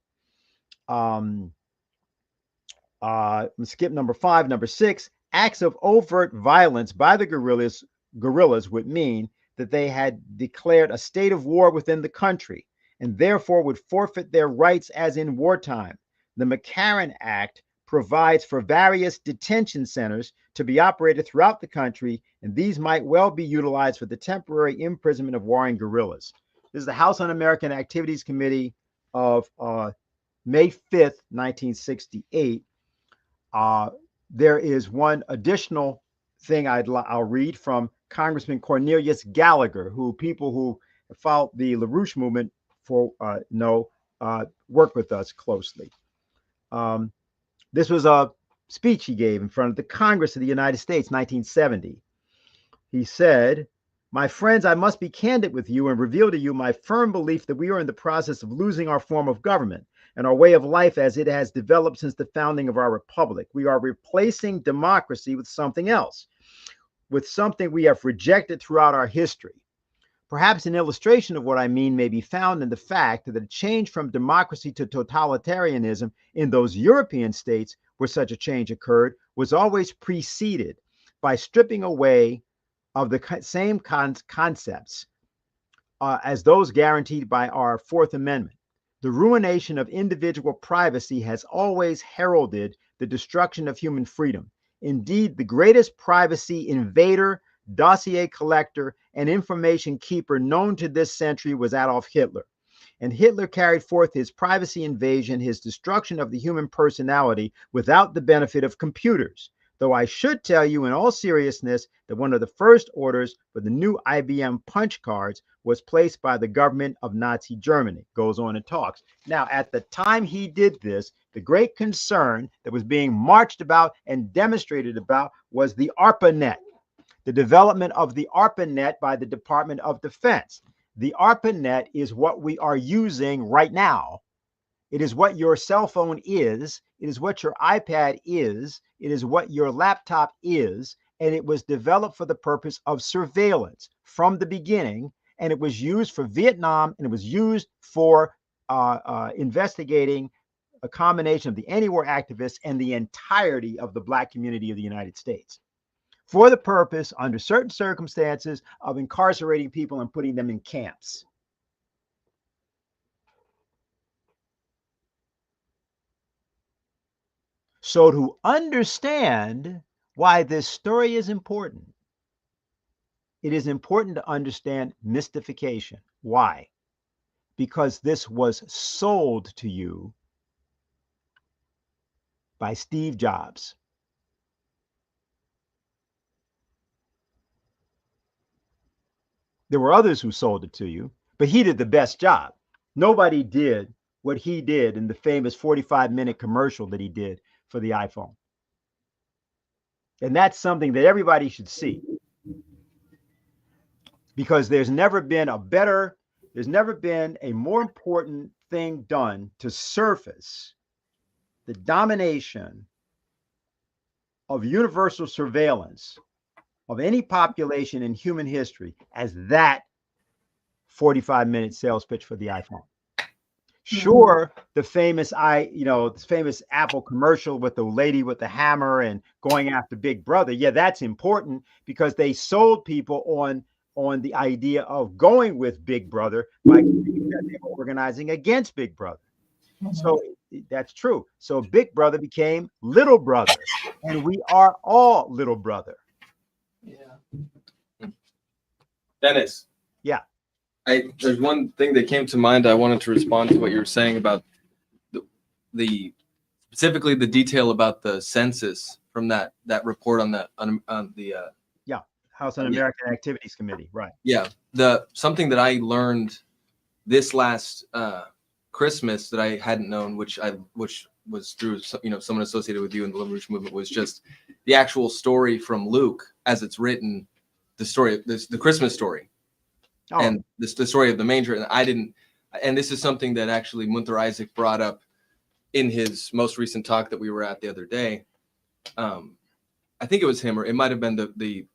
Skip number 5. Number 6, acts of overt violence by the guerrillas would mean that they had declared a state of war within the country, and therefore would forfeit their rights as in wartime. The McCarran Act provides for various detention centers to be operated throughout the country, and these might well be utilized for the temporary imprisonment of warring guerrillas. This is the House Un-American Activities Committee of May 5th, 1968. There is one additional thing I'll read from Congressman Cornelius Gallagher, who people who followed the LaRouche movement know work with us closely. This was a speech he gave in front of the Congress of the United States, 1970. He said, "My friends, I must be candid with you and reveal to you my firm belief that we are in the process of losing our form of government and our way of life as it has developed since the founding of our republic. We are replacing democracy with something else, with something we have rejected throughout our history. Perhaps an illustration of what I mean may be found in the fact that a change from democracy to totalitarianism in those European states where such a change occurred was always preceded by stripping away of the same concepts as those guaranteed by our Fourth Amendment. The ruination of individual privacy has always heralded the destruction of human freedom. Indeed, the greatest privacy invader, dossier collector, and information keeper known to this century was Adolf Hitler. And Hitler carried forth his privacy invasion, his destruction of the human personality without the benefit of computers. Though I should tell you in all seriousness that one of the first orders for the new IBM punch cards was placed by the government of Nazi Germany." Goes on and talks. Now, at the time he did this, the great concern that was being marched about and demonstrated about was the ARPANET, the development of the ARPANET by the Department of Defense. The ARPANET is what we are using right now. It is what your cell phone is. It is what your iPad is. It is what your laptop is. And it was developed for the purpose of surveillance from the beginning. And it was used for Vietnam, and it was used for investigating a combination of the anti-war activists and the entirety of the Black community of the United States, for the purpose, under certain circumstances, of incarcerating people and putting them in camps. So to understand why this story is important, it is important to understand mystification. Why? Because this was sold to you by Steve Jobs. There were others who sold it to you, but he did the best job. Nobody did what he did in the famous 45-minute commercial that he did for the iPhone. And that's something that everybody should see, because there's never been a more important thing done to surface the domination of universal surveillance of any population in human history as that 45-minute sales pitch for the iPhone. Sure, the famous Apple commercial with the lady with the hammer and going after Big Brother. Yeah, that's important because they sold people on the idea of going with Big Brother by organizing against Big Brother. So that's true. So Big Brother became Little Brother, and we are all Little Brother. Yeah. Dennis. Yeah. There's one thing that came to mind. I wanted to respond to what you were saying about the specifically the detail about the census from that report on the House Un-American Activities Committee, right? Yeah, something that I learned this last Christmas that I hadn't known, which was through someone associated with you in the Liberation Movement, was just the actual story from Luke as it's written, the Christmas story. Oh. And the story of the manger. And this is something that actually Munther Isaac brought up in his most recent talk that we were at the other day. I think it was him, or it might have been the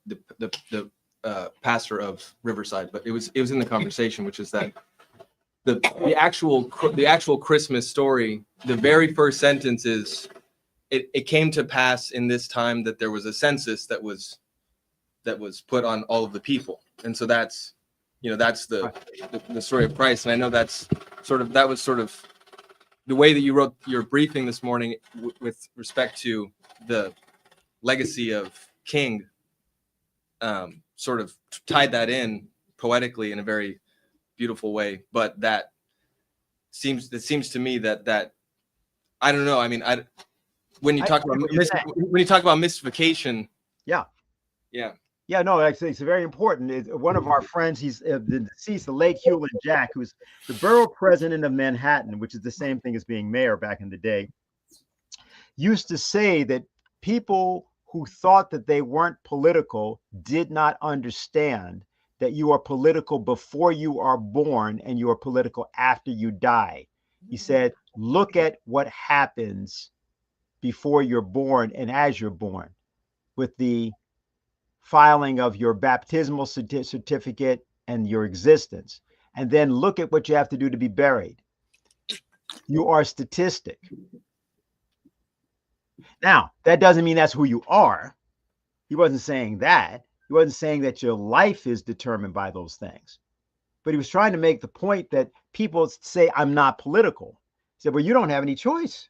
pastor of Riverside, but it was in the conversation, which is that the actual Christmas story, the very first sentence is, it came to pass in this time that there was a census that was put on all of the people, and so that's the story of Christ. And I know that was sort of the way that you wrote your briefing this morning with respect to the legacy of King, sort of tied that in poetically in a very beautiful way. But it seems to me that I don't know. I mean, when you talk about mystification, yeah. Yeah, no, actually, it's very important. One of our friends, he's the deceased, the late Hewlett Jack, who's the borough president of Manhattan, which is the same thing as being mayor back in the day, used to say that people who thought that they weren't political did not understand that you are political before you are born and you are political after you die. He said, look at what happens before you're born and as you're born with the filing of your baptismal certificate and your existence. And then look at what you have to do to be buried. You are a statistic. Now, that doesn't mean that's who you are. He wasn't saying that. He wasn't saying that your life is determined by those things. But he was trying to make the point that people say, I'm not political. He said, well, you don't have any choice.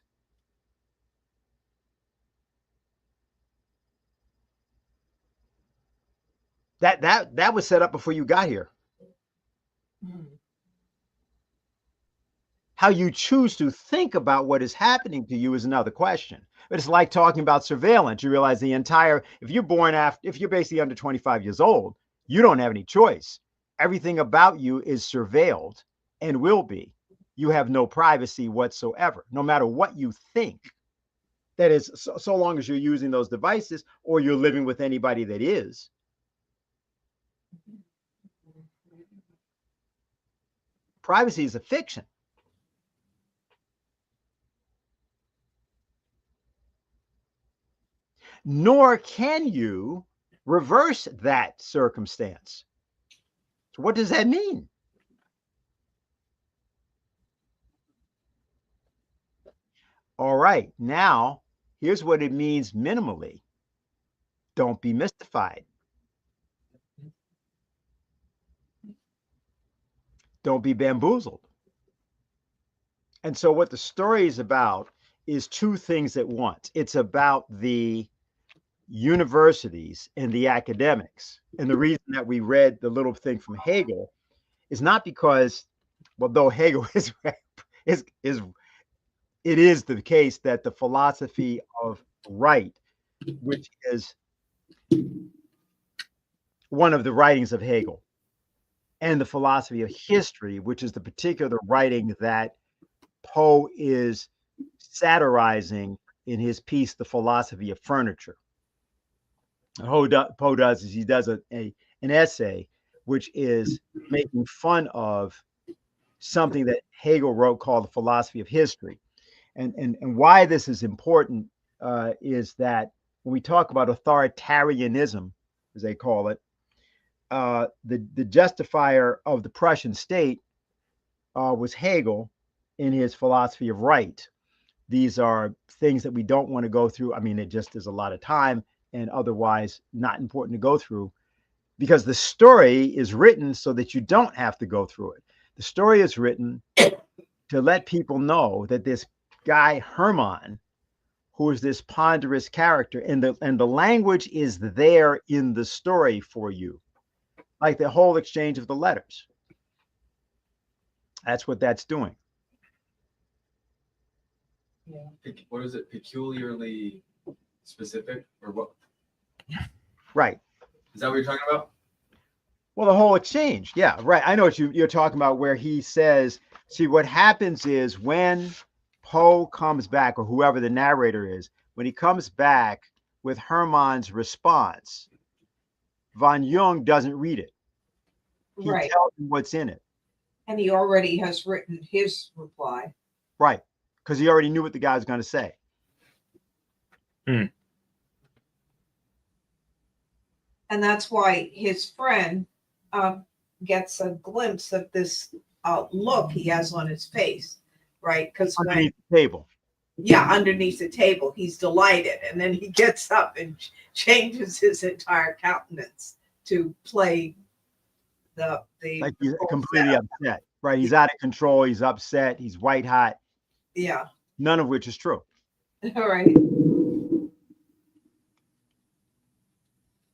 That was set up before you got here. How you choose to think about what is happening to you is another question. But it's like talking about surveillance. You realize if you're basically under 25 years old, you don't have any choice. Everything about you is surveilled and will be. You have no privacy whatsoever, no matter what you think. That is, so long as you're using those devices or you're living with anybody that is. Privacy is a fiction. Nor can you reverse that circumstance. So what does that mean? All right, now here's what it means minimally. Don't be mystified. Don't be bamboozled. And so what the story is about is two things at once. It's about the universities and the academics. And the reason that we read the little thing from Hegel is not because, well, though Hegel is it is the case that the philosophy of right, which is one of the writings of Hegel, and the philosophy of history, which is the particular writing that Poe is satirizing in his piece, The Philosophy of Furniture. Poe does is he does an essay which is making fun of something that Hegel wrote called The Philosophy of History. And why this is important is that when we talk about authoritarianism, as they call it, the justifier of the Prussian state was Hegel in his philosophy of right. These are things that we don't want to go through. I mean, it just is a lot of time and otherwise not important to go through because the story is written so that you don't have to go through it. The story is written to let people know that this guy Hermann, who is this ponderous character, and the language is there in the story for you, like the whole exchange of the letters. That's what that's doing. Yeah. What is it? Peculiarly specific or what? Right. Is that what you're talking about? Well, the whole exchange. Yeah, right. I know what you're talking about, where he says, see, what happens is when Poe comes back, or whoever the narrator is, when he comes back with Hermann's response, von Jung doesn't read it. He Right. tells him what's in it. And he already has written his reply. Right. Because he already knew what the guy was going to say. And that's why his friend gets a glimpse of this look he has on his face, right? Because underneath the table. Yeah, underneath the table, he's delighted, and then he gets up and changes his entire countenance to play the like he's completely upset. Right? He's out of control. He's upset. He's white hot. Yeah. None of which is true. All right.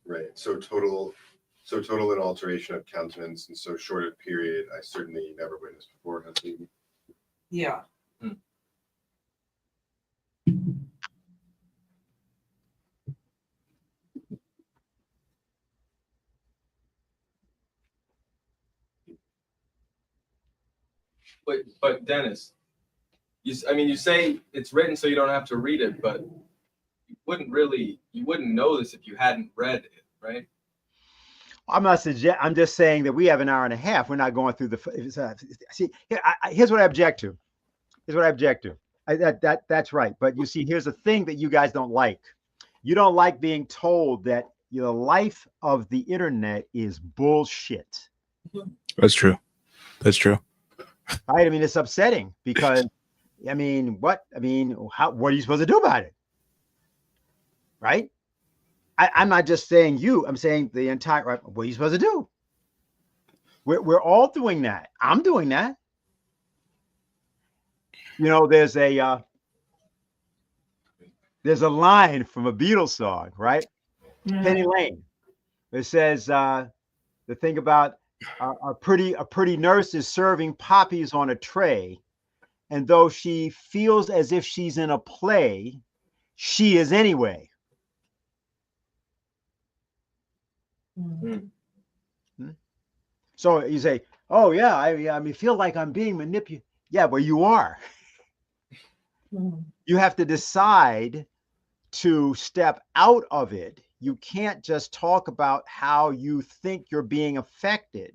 Right. So total an alteration of countenance in so short a period, I certainly never witnessed before. Yeah. But Dennis, I mean, you say it's written so you don't have to read it, but you wouldn't know this if you hadn't read it, right? I'm not I'm just saying that we have an hour and a half. We're not going through see. Here's what I object to. Here's what I object to. That's right. But you see, here's the thing that you guys don't like. You don't like being told that the life of the internet is bullshit. That's true. That's true. Right? I mean, it's upsetting because, I mean, what are you supposed to do about it? Right? I'm not just saying you. I'm saying the entire. Right, what are you supposed to do? We're all doing that. I'm doing that. You know, there's a line from a Beatles song, right? Penny Lane. It says the thing about a pretty nurse is serving poppies on a tray, and though she feels as if she's in a play, she is anyway. So you say, "Oh yeah, I mean, feel like I'm being manipulated." Yeah, well, you are. You have to decide to step out of it. You can't just talk about how you think you're being affected.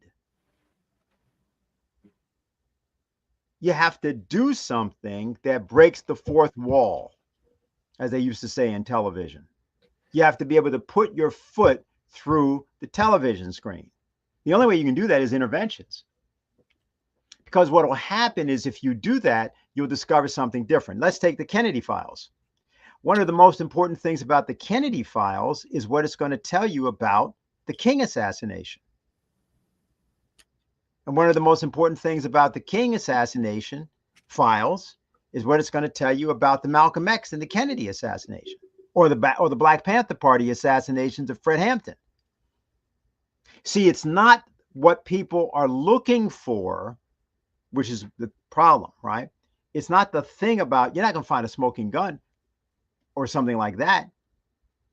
You have to do something that breaks the fourth wall, as they used to say in television. You have to be able to put your foot through the television screen. The only way you can do that is interventions. Because what will happen is if you do that, you'll discover something different. Let's take the Kennedy files. One of the most important things about the Kennedy files is what it's going to tell you about the King assassination. And one of the most important things about the King assassination files is what it's going to tell you about the Malcolm X and the Kennedy assassination, or the Black Panther Party assassinations of Fred Hampton. See, it's not what people are looking for, which is the problem, right? It's not the thing about, you're not going to find a smoking gun or something like that.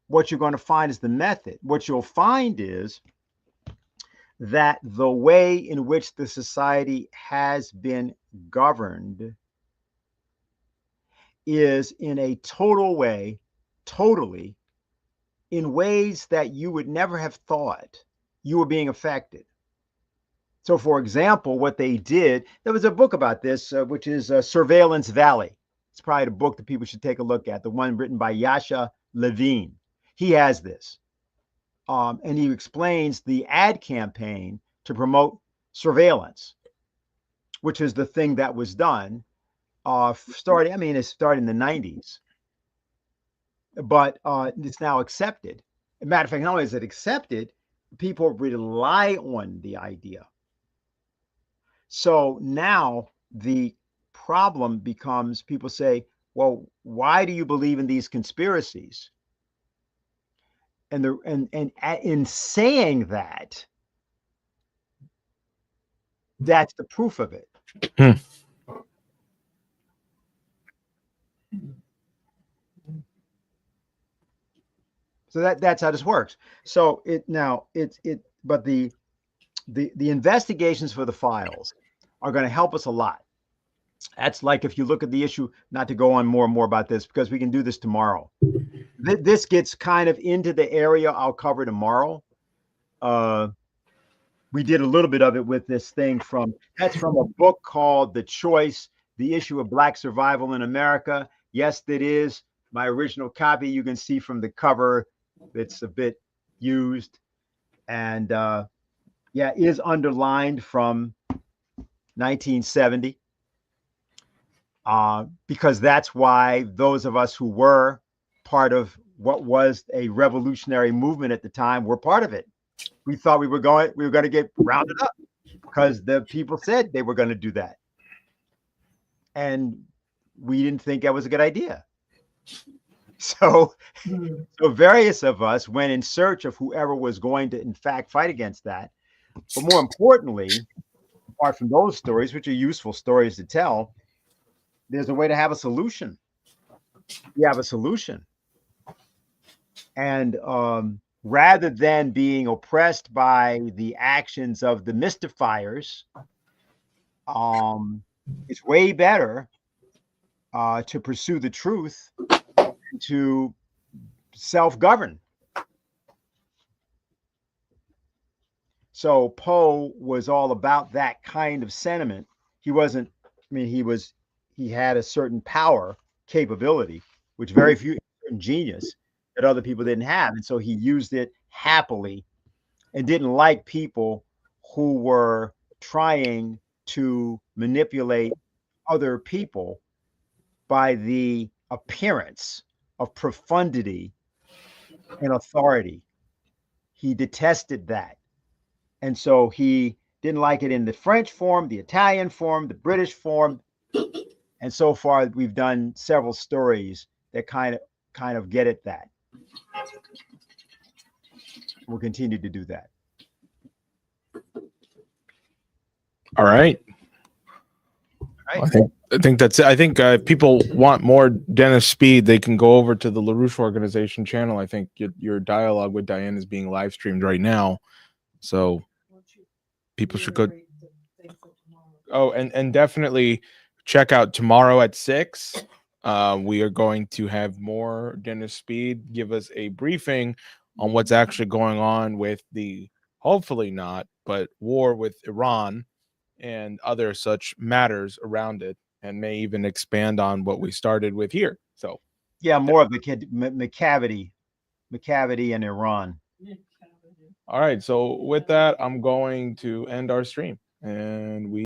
What you're going to find is the method. What you'll find is that the way in which the society has been governed is in a totally in ways that you would never have thought you were being affected. So, for example, what they did, there was a book about this, which is Surveillance Valley. It's probably the book that people should take a look at, the one written by Yasha Levine. He has this. And he explains the ad campaign to promote surveillance, which is the thing that was done it started in the 90s, but it's now accepted. As a matter of fact, not only is it accepted, people rely on the idea. So now the problem becomes, people say, well, why do you believe in these conspiracies? And in saying that, that's the proof of it. So that's how this works. So but the investigations for the files are going to help us a lot. That's like, if you look at the issue, not to go on more and more about this, because we can do this tomorrow. This gets kind of into the area I'll cover tomorrow. We did a little bit of it with this thing that's from a book called The Choice, The Issue of Black Survival in America. Yes, that is my original copy. You can see from the cover, it's a bit used. And is underlined from 1970. Because that's why those of us who were part of what was a revolutionary movement at the time were part of it. We thought we were going to get rounded up because the people said they were going to do that. And we didn't think that was a good idea. So various of us went in search of whoever was going to, in fact, fight against that. But more importantly, apart from those stories, which are useful stories to tell, there's a way to have a solution. You have a solution. And rather than being oppressed by the actions of the mystifiers, it's way better to pursue the truth, to self-govern. So Poe was all about that kind of sentiment. He wasn't, I mean, he had a certain power, capability, which very few, genius that other people didn't have. And so he used it happily and didn't like people who were trying to manipulate other people by the appearance of profundity and authority. He detested that. And so he didn't like it in the French form, the Italian form, the British form. And so far, we've done several stories that kind of get at that. We'll continue to do that. All right. Right. I think that's it. I think if people want more Dennis Speed, they can go over to the LaRouche Organization channel. I think your dialogue with Diane is being live streamed right now. So people should go. Oh, and definitely check out tomorrow at 6. We are going to have more Dennis Speed give us a briefing on what's actually going on with the, hopefully not, but war with Iran and other such matters around it, and may even expand on what we started with here. So yeah, more of the McCavity and Iran. all right, so with that, I'm going to end our stream, and we